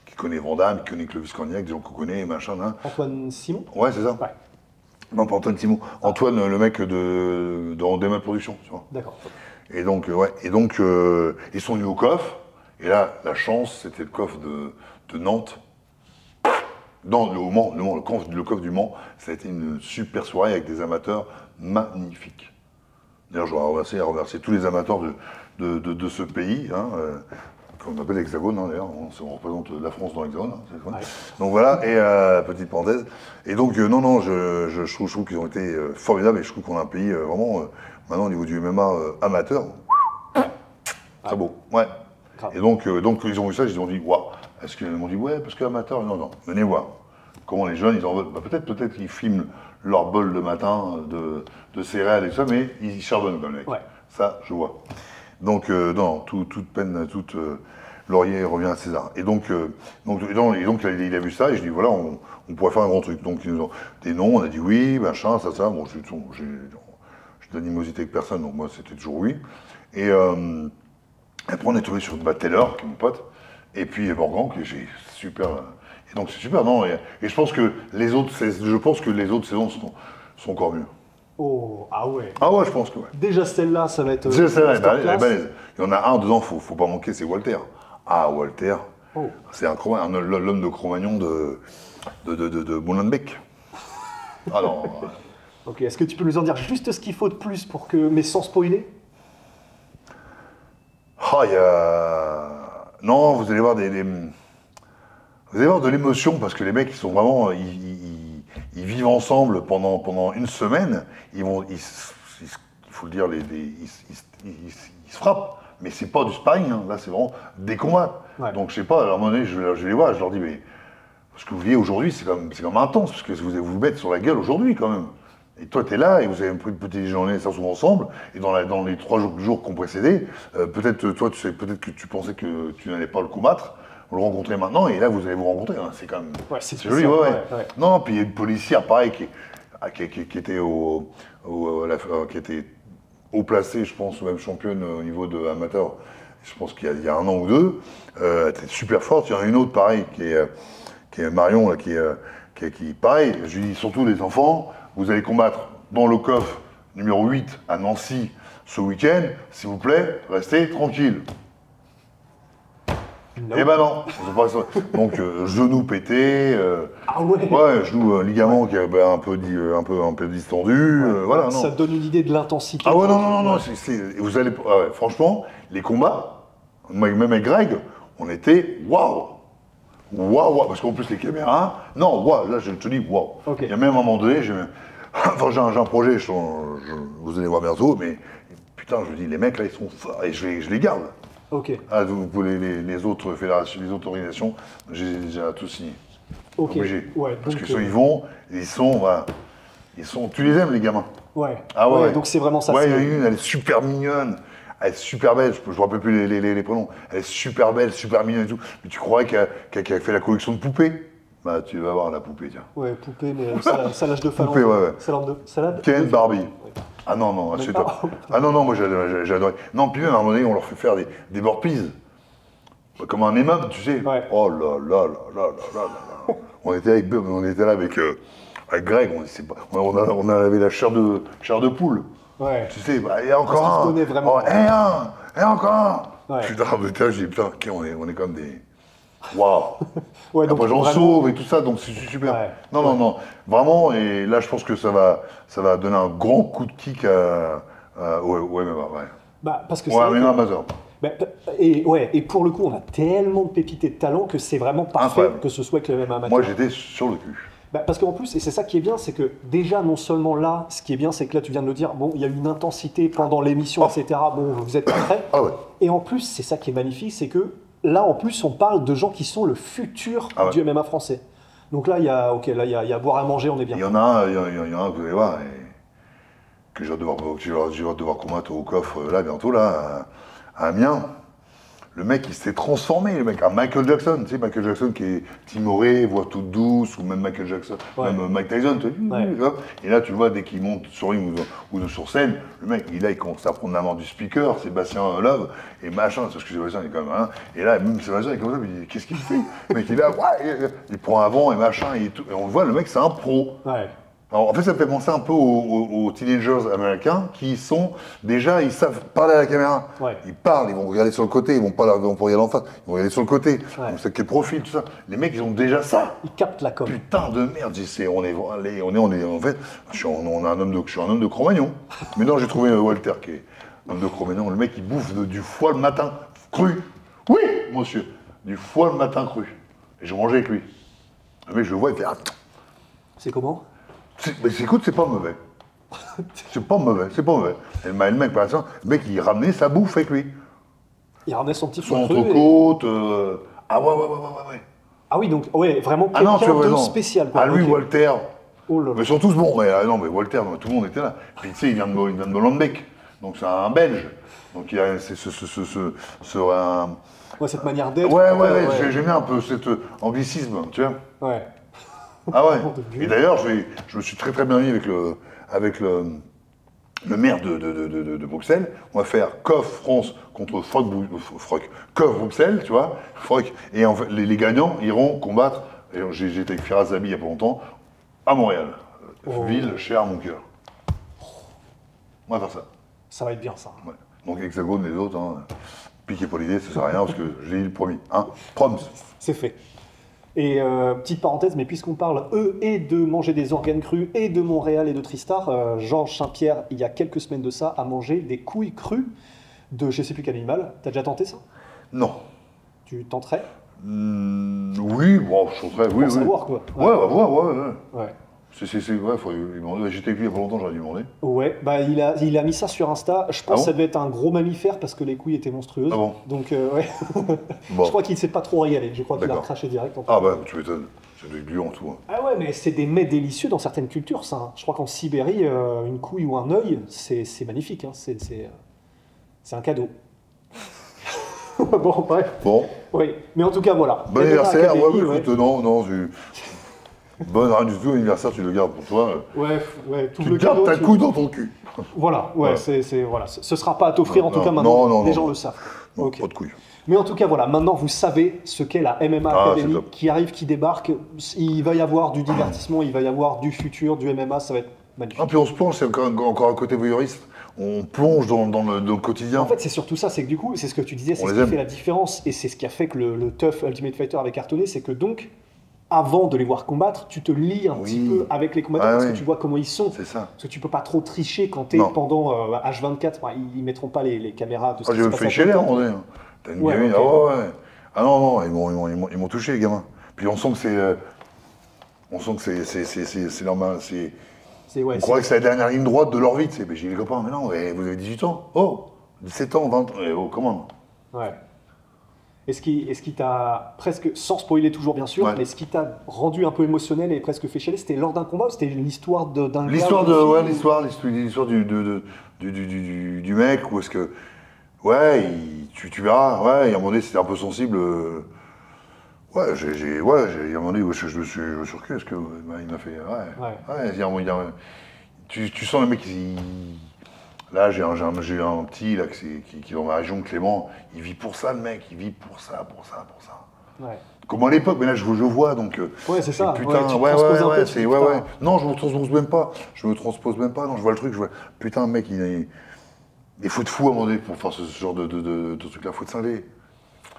qui connaît Vandame, qui connaît Clovis Cornillac, des gens qu'on connaît, machin, hein. Antoine Simon. Ouais, c'est ça. Ouais. Non, pas Antoine Simon. Antoine, le mec dans Démat Productions, tu vois. D'accord. Et donc, ils sont venus au coffre. Et là, la chance, c'était le coffre de Nantes. Dans le Mans, le coffre du Mans, ça a été une super soirée avec des amateurs magnifiques. D'ailleurs, je voudrais remercier tous les amateurs de ce pays, hein, qu'on appelle l'Hexagone, hein, d'ailleurs. On représente la France dans l'Hexagone. Hein, c'est Ouais. donc voilà, et petite parenthèse. Et donc, je trouve qu'ils ont été formidables, et je trouve qu'on a un pays vraiment, maintenant au niveau du MMA amateur, très beau. Ouais. Grave. Et donc, ils ont vu ça, ils ont dit, waouh. Est-ce qu'ils m'ont dit, ouais, parce qu'amateur, non, venez voir. Comment les jeunes, ils en veulent. Bah, peut-être qu'ils filment leur bol de matin de céréales et tout ça, mais ils charbonnent comme les mecs. Ouais. Ça, je vois. Donc, non, toute peine, laurier revient à César. Et donc, il a vu ça, et je dis, voilà, on pourrait faire un grand truc. Donc, ils nous ont des noms, on a dit oui, machin, ça. Bon, j'ai d'animosité avec personne, donc moi, c'était toujours oui. Et après, on est tombé sur Taylor, qui est mon pote, et puis Morgan, qui est super. Et donc, c'est super, non? Et je pense que les autres saisons sont encore mieux. Oh, ah ouais. Ah ouais, je pense que ouais. Déjà celle-là, ça va être. C'est celle-là, elle est masterclass. balèze. Il y en a un dedans, faut pas manquer, c'est Walter. Ah, Walter, Oh. c'est l'homme de Cro-Magnon de Molenbeek. Ah non. Ok, est-ce que tu peux nous en dire juste ce qu'il faut de plus pour que. Mais sans spoiler? Ah, il y a. Non, vous allez voir des. Vous allez voir de l'émotion parce que les mecs, ils sont vraiment, ils vivent ensemble pendant une semaine. Il faut le dire, ils se frappent. Mais c'est pas du sparring, hein. Là c'est vraiment des combats. Ouais. Donc je sais pas, à un moment donné, je les vois, je leur dis, mais ce que vous vivez aujourd'hui, c'est comme intense, parce que vous mettre sur la gueule aujourd'hui quand même. Et toi, tu es là, et vous avez pris une petite déjeuner, ça souvent ensemble, et dans les 3 jours qui ont précédé, peut-être toi, peut-être que tu pensais que tu n'allais pas le combattre, vous le rencontrez maintenant, et là, vous allez vous rencontrer. Hein. C'est quand même. Ouais, c'est joli, spécial, ouais. ouais. Non, puis il y a une policière, pareil, qui était qui était haut placée, je pense, même championne au niveau de amateur, je pense qu'il y a 1 an ou 2. Elle était super forte. Il y en a une autre, pareil, qui est Marion, là, qui pareil, je lui dis surtout les enfants, vous allez combattre dans le coffre numéro 8 à Nancy ce week-end, s'il vous plaît, restez tranquille. Eh ben non, donc genou pété, Ah ouais. ouais, genou ligament qui est un peu distendu, voilà. Non. Ça donne une idée de l'intensité. Ah ouais, non, vous allez, ouais, franchement, les combats, même avec Greg, on était waouh, parce qu'en plus les caméras, non, waouh, là je te dis waouh. Ok. Il y a même un moment donné, j'ai un projet, vous allez voir bientôt, mais putain, je me dis, les mecs là, ils sont forts, et je les garde. Ok. Ah, pour les autres fédérations, les autres organisations, j'ai déjà tout signé. Ok. Obligé. Ouais, Parce donc, que ils sont, tu les aimes les gamins. Ouais. Ah ouais. Donc c'est vraiment ça. Ouais, il y en a une, elle est super mignonne, elle est super belle, je ne me rappelle plus les prénoms. Elle est super belle, super mignonne et tout. Mais tu croyais qu'elle a fait la collection de poupées? Bah tu vas voir la poupée, tiens. Ouais, poupée, mais salade de phalange. Poupée, ouais. Salade. Ken de- Barbie. Ouais. Ah non, Mais c'est pas- top. Ah non, moi j'ai adoré. Non, puis même à un moment donné, on leur fait faire des burpees. Comme un imam, tu sais. Ouais. Oh là là. On était là avec Greg, on avait la chair de poule. Ouais. Tu sais, bah, il y a encore Parce qu'ils un. se donnaient vraiment. Oh, et encore un. Ouais. Putain, je dis, putain, ok, on est comme des. Waouh. Ouais, donc Après, j'en vraiment- sauve et tout ça, donc c'est super. Ouais. Non. Vraiment, et là, je pense que ça va donner un grand coup de kick au MMA, ouais. Bah, parce que Ouais, vrai MMA que- Major. bah, et pour le coup, on a tellement de pépités de talent que c'est vraiment parfait Incroyable. que ce soit que le même amateur. Moi, j'étais sur le cul. Bah, parce qu'en plus, et c'est ça qui est bien, c'est que déjà, non seulement là, ce qui est bien, c'est que là, tu viens de le dire, bon, il y a une intensité pendant l'émission, etc. Bon, vous êtes pas prêts. Ah ouais. Et en plus, c'est ça qui est magnifique, c'est que là, en plus, on parle de gens qui sont le futur Ah ouais. du MMA français. Donc là, il y a à boire à manger, on est bien. Il y en a un, que vous allez voir, que je vais devoir combattre au coffre là, bientôt, là, à Amiens. Le mec, il s'est transformé, le mec. Un Michael Jackson, tu sais, Michael Jackson qui est timoré, voix toute douce, ou même Michael Jackson, Ouais. même Mike Tyson, tu vois. Ouais. Et là, tu le vois, dès qu'il monte sur ring ou sur scène, le mec, il commence à prendre la main du speaker, Sébastien Love, et machin, parce que Sébastien, il est quand même, hein. Et là, même Sébastien, il est comme ça, il dit, qu'est-ce qu'il fait? Le mec, il est là, ouais, il prend avant, et machin, et tout. Et on le voit, le mec, c'est un pro. Ouais. Alors, en fait, ça me fait penser un peu aux teenagers américains qui sont déjà, ils savent parler à la caméra. Ouais. Ils parlent, ils vont regarder sur le côté, ils vont pas regarder en face, ils vont regarder sur le côté. Ouais. Donc, c'est quel profil, tout ça. Les mecs, ils ont déjà ça. Ils captent la com. Putain de merde, en fait, je suis un homme de Cro-Magnon. Mais non, j'ai trouvé Walter qui est un homme de Cro-Magnon. Le mec, il bouffe du foie le matin, cru. Oui, monsieur, du foie le matin cru. Et je mangeais avec lui. Le mec, je le vois, il fait, ah, C'est comment? mais écoute, c'est pas mauvais. C'est pas mauvais. Et le mec, par exemple, le mec, il ramenait sa bouffe avec lui. Il ramenait son petit Son foie cru et- entrecôte. Ah ouais. Ah oui, donc, ouais, vraiment Ah non, tu quelqu'un as de raison. spécial. quoi. Ah lui, Ok. Walter. Oh là là. Mais ils sont tous bons. Mais, non, mais Walter, tout le monde était là. Puis tu sais, il vient de Molenbeek. Donc c'est un Belge. Donc il y a Ouais, cette manière d'être. Ouais, j'aime bien un peu cet anglicisme, tu vois. Ouais. Ah ouais. Mon Dieu. Et d'ailleurs, je me suis très bien mis avec le maire de Bruxelles. On va faire COF France contre COF Bruxelles, tu vois, Froc. Et en fait, les gagnants iront combattre. Et j'ai été avec Firas Zabi il y a pas longtemps à Montréal, Oh. ville chère à mon cœur. On va faire ça. Ça va être bien, ça. Ouais. Donc Hexagone et les autres, hein, piquez pas l'idée, ça sert à rien parce que je l'ai promis. Hein. Proms. C'est fait. Et petite parenthèse, mais puisqu'on parle, eux, et de manger des organes crus, et de Montréal et de Tristar, Georges Saint-Pierre, il y a quelques semaines de ça, a mangé des couilles crues de je sais plus quel animal. T'as déjà tenté ça? Non. Tu tenterais? Oui, bon, je trouverais, oui, Pour oui. savoir, quoi. Ouais, on va voir, ouais, ouais. Ouais. Ouais, faut lui demander. J'étais avec lui il y a pas longtemps, j'aurais dû demander. Ouais, bah il a mis ça sur Insta. Je pense Ah que ça bon devait être un gros mammifère parce que les couilles étaient monstrueuses. Ah bon Donc ouais. Bon. Je crois qu'il s'est pas trop régalé. Je crois qu'il a D'accord. craché direct. En tout Ah cas. bah, tu m'étonnes. C'est du gluant, tout. Hein. Ah ouais, mais c'est des mets délicieux dans certaines cultures, ça. Hein. Je crois qu'en Sibérie, une couille ou un œil, c'est magnifique. Hein. C'est un cadeau. Bon, bref. Bon, Oui, mais en tout cas, voilà. bon MMA anniversaire. Ouais, Academy, bah, écoute, non, bon, rien du tout, anniversaire, tu le gardes pour toi. Ouais, tout Tu le gardes cadeau, ta couille dans ton cul. Voilà, ouais, Ouais. voilà. Ce sera pas à t'offrir, en tout Non, cas, maintenant. non, les non, gens non. le savent. Non, Ok. pas de couilles. Mais en tout cas, voilà, maintenant vous savez ce qu'est la MMA Ah, Academy c'est top. qui arrive, qui débarque. Il va y avoir du divertissement, il va y avoir du futur, du MMA, ça va être magnifique. Ah, puis on se plonge, c'est encore un côté voyeuriste. On plonge dans le quotidien. En fait, c'est surtout ça, c'est que du coup, c'est ce que tu disais, c'est On ce les qui aime. fait la différence et c'est ce qui a fait que le Tough Ultimate Fighter avait cartonné, c'est que donc, avant de les voir combattre, tu te lies un petit peu avec les combattants Ah, parce oui. que tu vois comment ils sont. C'est ça. Parce que tu peux pas trop tricher quand t'es Non. pendant H24, bah, ils mettront pas les caméras de ce Ah, qui j'ai se même passe fait à chialer à un côté. moment donné. Hein. T'as une Ouais, gamine, ok. ah ouais. Ah non, ils m'ont touché, les gamins. Puis on sent que c'est. On sent que c'est normal. On croirait que c'est la dernière ligne droite de leur vie. Mais j'ai dit, les copains, mais non, vous avez 18 ans. Oh, 17 ans, 20 ans. Oh, comment? Ouais. Est-ce qui t'a presque, sans spoiler toujours bien sûr, Ouais. mais ce qui t'a rendu un peu émotionnel et presque fait chialer, c'était lors d'un combat ou c'était l'histoire d'un gars L'histoire ou d'une fille l'histoire du mec, où est-ce que. Ouais, tu verras, ouais, il y a un moment donné, c'était un peu sensible. Ouais, il y a un moment donné où je me suis reculé, parce que il m'a fait. Ouais, il y a un moment, tu sens le mec, là, j'ai un petit là, qui est dans ma région, Clément, il vit pour ça, le mec, il vit pour ça. Ouais. Comme à l'époque, mais là je vois donc. Ouais, c'est ça. Putain, tu transposes un peu, tu c'est dis, ouais. putain. Non, je me transpose même pas. Non, je vois le truc, je vois. Putain, mec, il faut de fou à un moment donné pour faire ce genre de truc-là, faut de cinglé.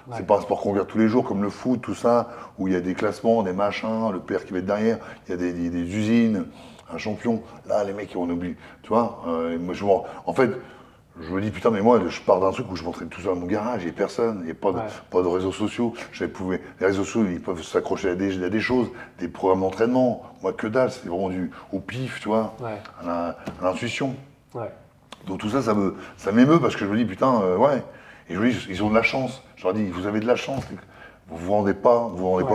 Ouais. C'est pas un sport qu'on regarde tous les jours comme le foot, tout ça, où il y a des classements, des machins, le père qui va être derrière, il y a des usines, un champion. Là, les mecs, on oublie. Tu vois, moi, en fait, je me dis, putain, mais moi, je pars d'un truc où je m'entraîne tout seul dans mon garage, il n'y a personne, il n'y a pas de réseaux sociaux. Les réseaux sociaux, ils peuvent s'accrocher à des choses, des programmes d'entraînement. Moi, que dalle, c'est vraiment au pif, tu vois, Ouais. à l'intuition. Ouais. Donc tout ça, ça m'émeut parce que je me dis, putain, ouais. Et je me dis, ils ont de la chance. Je leur dis, vous avez de la chance. Vous vous rendez pas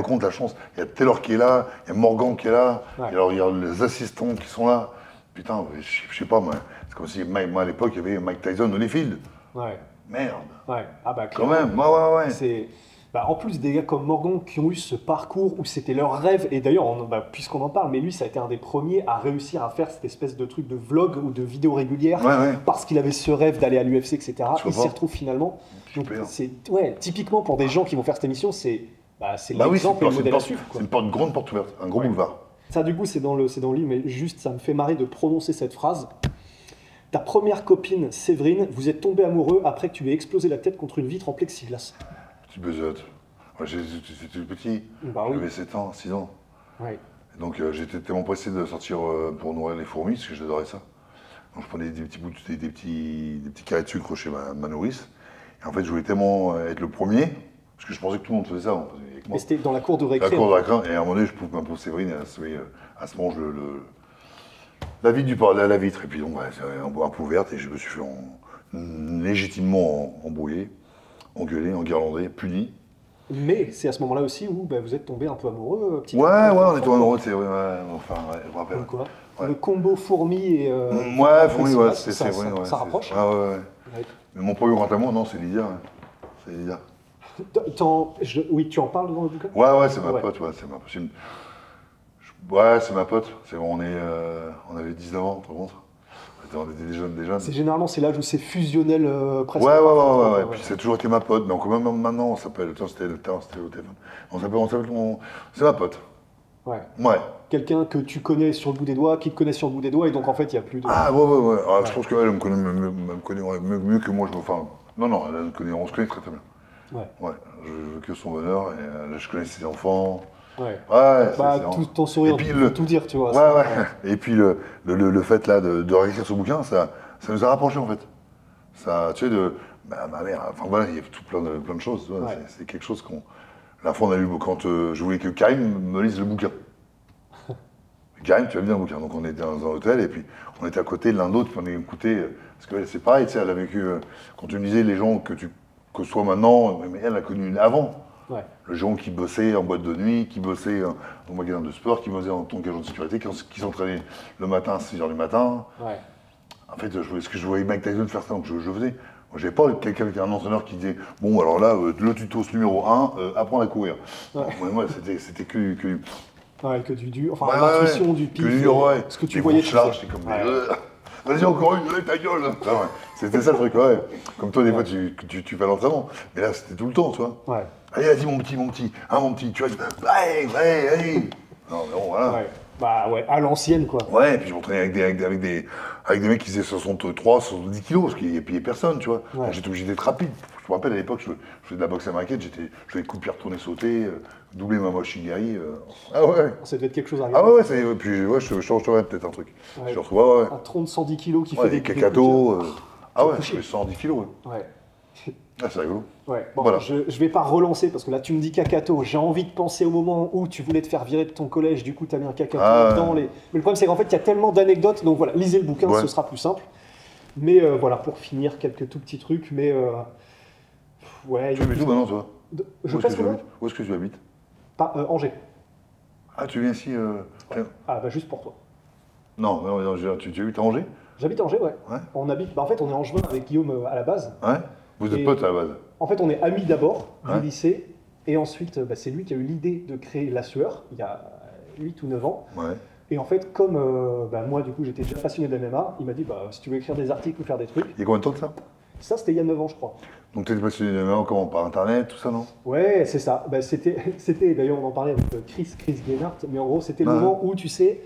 compte de la chance. Il y a Taylor qui est là, il y a Morgan qui est là, Ouais. et alors il y a les assistants qui sont là. Putain, je sais pas, moi. C'est comme si, moi à l'époque, il y avait Mike Tyson Holyfield. Ouais. Merde. Ouais. Ah bah Quand clairement. même, ouais. C'est en plus des gars comme Morgan qui ont eu ce parcours où c'était leur rêve, et d'ailleurs, puisqu'on en parle, mais lui, ça a été un des premiers à réussir à faire cette espèce de truc de vlog ou de vidéo régulière, Ouais. parce qu'il avait ce rêve d'aller à l'UFC, etc. Je Il s'y comprends. retrouve finalement. Donc, Super. typiquement pour des gens qui vont faire cette émission, c'est Bah oui, l'exemple et le c'est modèle à suivre. quoi. une grande porte ouverte, un gros Ouais. boulevard. Ça, du coup, c'est dans le livre, mais juste, ça me fait marrer de prononcer cette phrase. Ta première copine, Séverine, vous êtes tombés amoureux après que tu lui aies explosé la tête contre une vitre en plexiglas. Petit besote. Ouais, j'étais petit, Bah oui. j'avais 7 ans, 6 ans. Ouais. Et donc j'étais tellement pressé de sortir pour nourrir les fourmis, parce que j'adorais ça. Donc je prenais des petits carrés de sucre chez ma nourrice. Et en fait, je voulais tellement être le premier, parce que je pensais que tout le monde faisait ça. Avec moi. Et c'était dans la cour de La récré. cour de récré, et à un moment donné, je pousse ma pauvre Séverine, elle se mange la vitre. Et puis donc, ouais, c'est un peu ouverte, et je me suis fait légitimement embrouiller, engueulé, enguirlandé, puni. Mais c'est à ce moment-là aussi où vous êtes tombé un peu amoureux, petit Ouais, peu. on était amoureux, c'est vrai, je me rappelle. Comme quoi Ouais. Le combo fourmi et. Ouais, fourmi, ouais, ça, c'est vrai. Ouais, ça rapproche. Ouais. Ouais. Mais mon premier grand amour, non, c'est Lydia. Hein. C'est Lydia. Oui, tu en parles dans le bouquin. Ouais, c'est ma Ouais. pote, ouais, c'est ma pote. Ouais, c'est ma pote. On avait 19 ans, tu te rends compte? On était des jeunes. C'est généralement c'est l'âge où c'est fusionnel presque. Ouais. Puis c'est toujours été ma pote, mais encore même maintenant, on s'appelle. C'était au téléphone. C'est ma pote. Ouais. Ouais. Quelqu'un que tu connais sur le bout des doigts, qui te connaît sur le bout des doigts, et donc en fait il n'y a plus de. Ah, ouais. Ah, Ouais. je pense qu'elle me connaît mieux que moi. Enfin, non, on se connaît très bien. Ouais. Je veux que son bonheur, et je connais ses enfants. Ouais. Ouais, Tout ton sourire, Et puis peut tout dire, tu vois. Ouais. Et puis le fait là de réécrire ce bouquin, ça nous a rapprochés en fait. Ça, tu sais, ma mère, enfin voilà, il y a plein de choses. Tu vois, Ouais. c'est quelque chose La fois, on a lu, quand je voulais que Karim me lise le bouquin. Karim, tu vas me lire le bouquin. Donc on était dans un hôtel et puis on était à côté l'un de l'autre, puis on écoutait. Parce que c'est pareil, tu sais, elle a vécu. Quand tu me disais les gens que ce soit maintenant, mais elle a connu avant. Ouais. Le gens qui bossaient en boîte de nuit, qui bossaient au magasin de sport, qui bossaient en tant qu'agent de sécurité, qui s'entraînaient le matin à 6h du matin. Ouais. En fait, ce que je voyais Mike Tyson faire ça, donc je faisais. Moi, j'avais pas quelqu'un avec un entraîneur qui disait bon, alors là, le tuto numéro 1, apprendre à courir. Ouais. Moi, c'était que Ouais, que du enfin, ouais, l'intuition ouais, du pif. ouais. Ce que tu Des voyais, grosses tu charges, faisais. c'est comme Ouais. vas-y, encore une, ta gueule. Ah ouais. C'était ça le truc, ouais. Comme toi, des fois, tu fais l'entraînement. Mais là, c'était tout le temps, tu vois. Ouais. Allez, vas-y, mon petit, tu vois. Allez. Non, mais bon, voilà. Ouais. Bah ouais, à l'ancienne, quoi. Ouais, et puis je m'entraînais avec des mecs qui faisaient 63, 70 kilos, parce qu'il n'y avait personne, tu vois. Ouais. Donc j'étais obligé d'être rapide. Je me rappelle à l'époque, je faisais de la boxe américaine, je faisais des coups de pied retournés sauter, doubler ma moshigari. Ah ouais. Ça devait être quelque chose à Ah regarder. ouais, puis ouais, je changerais peut-être un truc. Ouais. Je retrouve, ouais. Un tronc de 110 kilos qui Ouais, fait des des cacatos. Ah ouais, je couché. fais 110 kilos. Ouais. Ouais. Ah, c'est rigolo. Ouais. Bon, Voilà. je vais pas relancer parce que là tu me dis cacato. J'ai envie de penser au moment où tu voulais te faire virer de ton collège, du coup tu as mis un cacato Ah, dans ouais. les. Mais le problème c'est qu'en fait il y a tellement d'anecdotes, donc voilà, lisez le bouquin, Ouais. ce sera plus simple. Mais voilà, pour finir, quelques tout petits trucs, mais ouais. Tu habites où maintenant, toi Je Où est-ce passe que tu comment habites Où est-ce que tu habites Pas Angers. Ah, tu viens ici tiens. Ah bah juste pour toi. Non, tu habites à Angers J'habite à Angers, ouais. Ouais. On habite. Bah, en fait on est angevin avec Guillaume à la base. Ouais. Vous êtes Et- potes à la base. En fait, on est amis d'abord Ouais. du lycée, et ensuite, bah, c'est lui qui a eu l'idée de créer La Sueur, il y a 8 ou 9 ans. Ouais. Et en fait, comme bah, moi, du coup, j'étais déjà passionné de MMA, il m'a dit, bah, si tu veux écrire des articles ou faire des trucs, Il y a combien de temps de ça ça, c'était il y a 9 ans, je crois. Donc t'étais passionné de MMA, comment par internet, tout ça, non Ouais, c'est ça. Bah, c'était, d'ailleurs, on en parlait avec Chris Guénart, mais en gros, c'était le Ouais. moment où, tu sais,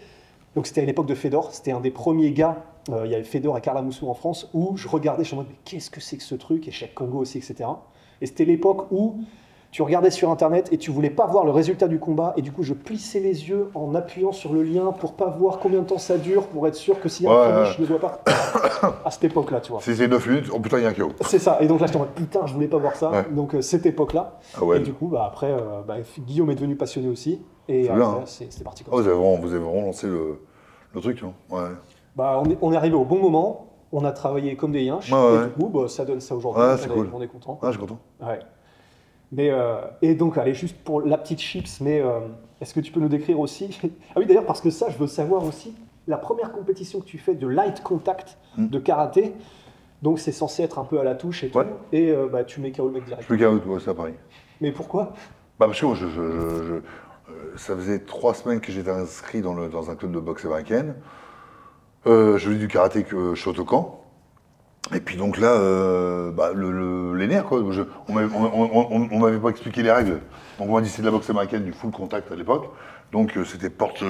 donc c'était à l'époque de Fedor, c'était un des premiers gars, il y avait Fedor et Carla Moussou en France, où je regardais, je suis en mode, mais qu'est-ce que c'est que ce truc, et Cheikh Congo aussi, etc. Et c'était l'époque où tu regardais sur Internet et tu voulais pas voir le résultat du combat, et du coup, je plissais les yeux en appuyant sur le lien pour pas voir combien de temps ça dure, pour être sûr que s'il y a un Ouais, finish, je ne vois pas. À cette époque-là, tu vois. Si c'est 9 minutes, oh putain, il y a un KO. C'est ça. Et donc là, j'étais en mode, putain, je voulais pas voir ça. Ouais. Donc cette époque-là. Ah ouais. Et du coup, bah, après, Guillaume est devenu passionné aussi. Et C'est bien, après, hein. c'était parti Ah, comme ça. vous avez vraiment lancé le truc, non Ouais. Bah, on est arrivé au bon moment. On a travaillé comme des yinches. Ouais, ouais. Et du coup, bah, ça donne ça aujourd'hui. Ouais, Donc, c'est on, cool. on est content. Ah, je suis content. Ouais. Mais, et donc, allez, juste pour la petite chips, mais est-ce que tu peux nous décrire aussi Ah oui, d'ailleurs, parce que ça, je veux savoir aussi, la première compétition que tu fais de light contact de karaté, donc c'est censé être un peu à la touche et tout, Ouais. et bah, tu mets KO le mec direct. Je peux KO, ouais, c'est à Paris. Mais pourquoi Bah parce que moi, ça faisait 3 semaines que j'étais inscrit dans un club de boxe américaine. Je faisais du karaté que Shotokan. Et puis donc là, bah, les nerfs, quoi. On m'avait pas expliqué les règles. Donc on m'a dit c'est de la boxe américaine, du full contact à l'époque. Donc c'était porte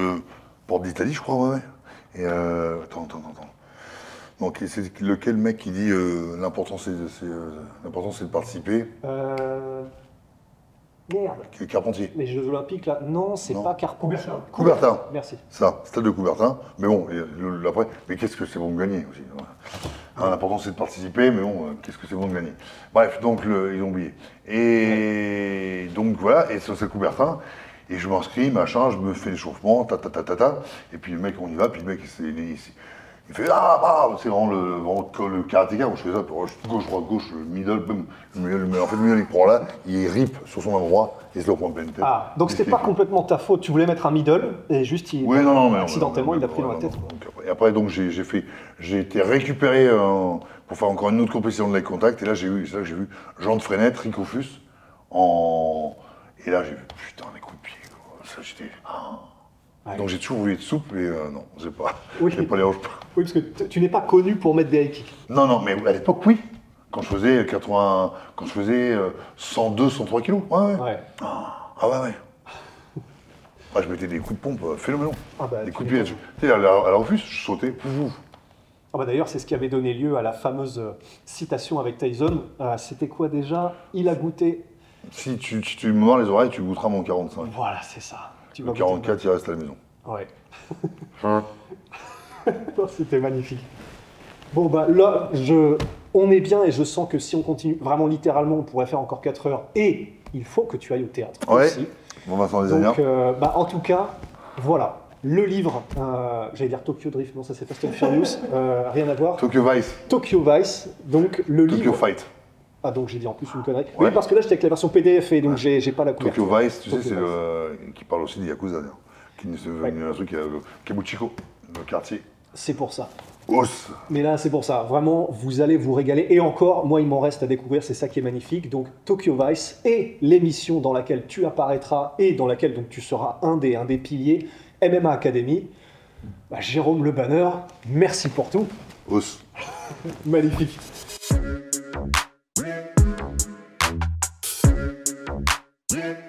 d'Italie, je crois, ouais. Et attends. Donc c'est lequel mec qui dit l'important c'est de participer, Merde. qui est Carpentier. Les Jeux Olympiques, là, non, c'est Non. pas Carpentier. Coubertin. Merci. Ça, stade de Coubertin. Mais bon, après, mais qu'est-ce que c'est bon de gagner aussi. Voilà. Hein, l'important c'est de participer, mais bon, qu'est-ce que c'est bon de gagner. Bref, donc ils ont oublié. Et donc voilà, et ça c'est Coubertin. Et je m'inscris, machin, je me fais l'échauffement, et puis le mec, on y va, puis le mec, il fait c'est vraiment le karatéka. Moi, je fais ça, gauche, droite, gauche, le middle, boum. En fait, le middle, il prend là, il rip sur son endroit, et il se le prend en pleine tête. Ah, donc Et c'était pas complètement ta faute. Tu voulais mettre un middle, et juste, Oui, non, mais accidentellement, il a pris dans la tête. Et après, donc, j'ai été récupéré pour faire encore une autre compétition de light contact. Et là, j'ai vu Jean de Frenette, Rico Fus, et là, j'ai vu, putain, les coups de pied, quoi. Ça, j'étais. Ouais. Donc, j'ai toujours voulu être souple, et non, j'ai pas. Oui. J'ai pas les hanches. Oui, parce que tu n'es pas connu pour mettre des high kicks. Non, mais à l'époque, oui. Quand je faisais 102, 103 kilos. Ouais. Ouais. Ah ouais. Ah, je mettais des coups de pompe phénoménaux. Ah bah, des tu coups de pied. m'étonnes. Tu sais, à la refus, je sautais. Pouf. Ah bah d'ailleurs, c'est ce qui avait donné lieu à la fameuse citation avec Tyson. C'était quoi déjà? Il a goûté. Si tu me mords les oreilles, tu goûteras mon 45. Voilà, c'est ça. Tu Le vas goûter. 44, il reste à la maison. Ouais. Oh, c'était magnifique. Bon bah là, On est bien et je sens que si on continue, vraiment littéralement, on pourrait faire encore 4 heures. Et il faut que tu ailles au théâtre Ouais. aussi. Bon, Vincent Designer. Donc, en tout cas, voilà. Le livre, j'allais dire Tokyo Drift, non, ça c'est Fast and Furious, rien à voir. Tokyo Vice. Tokyo Vice, donc le Tokyo livre. Fight. Ah, donc j'ai dit en plus une connerie. Ouais. Oui, parce que là j'étais avec la version PDF et donc j'ai pas la couverture. Tokyo Vice, tu sais, Tokyo c'est Vice. qui parle aussi des Yakuza, d'ailleurs. Qui est un truc, Kabuchiko, le quartier. C'est pour ça. Os. Mais là, c'est pour ça. Vraiment, vous allez vous régaler. Et encore, moi, il m'en reste à découvrir. C'est ça qui est magnifique. Donc, Tokyo Vice et l'émission dans laquelle tu apparaîtras et dans laquelle donc, tu seras un des piliers, MMA Academy. Bah, Jérôme Le Banner, merci pour tout. Os. Magnifique. Yeah.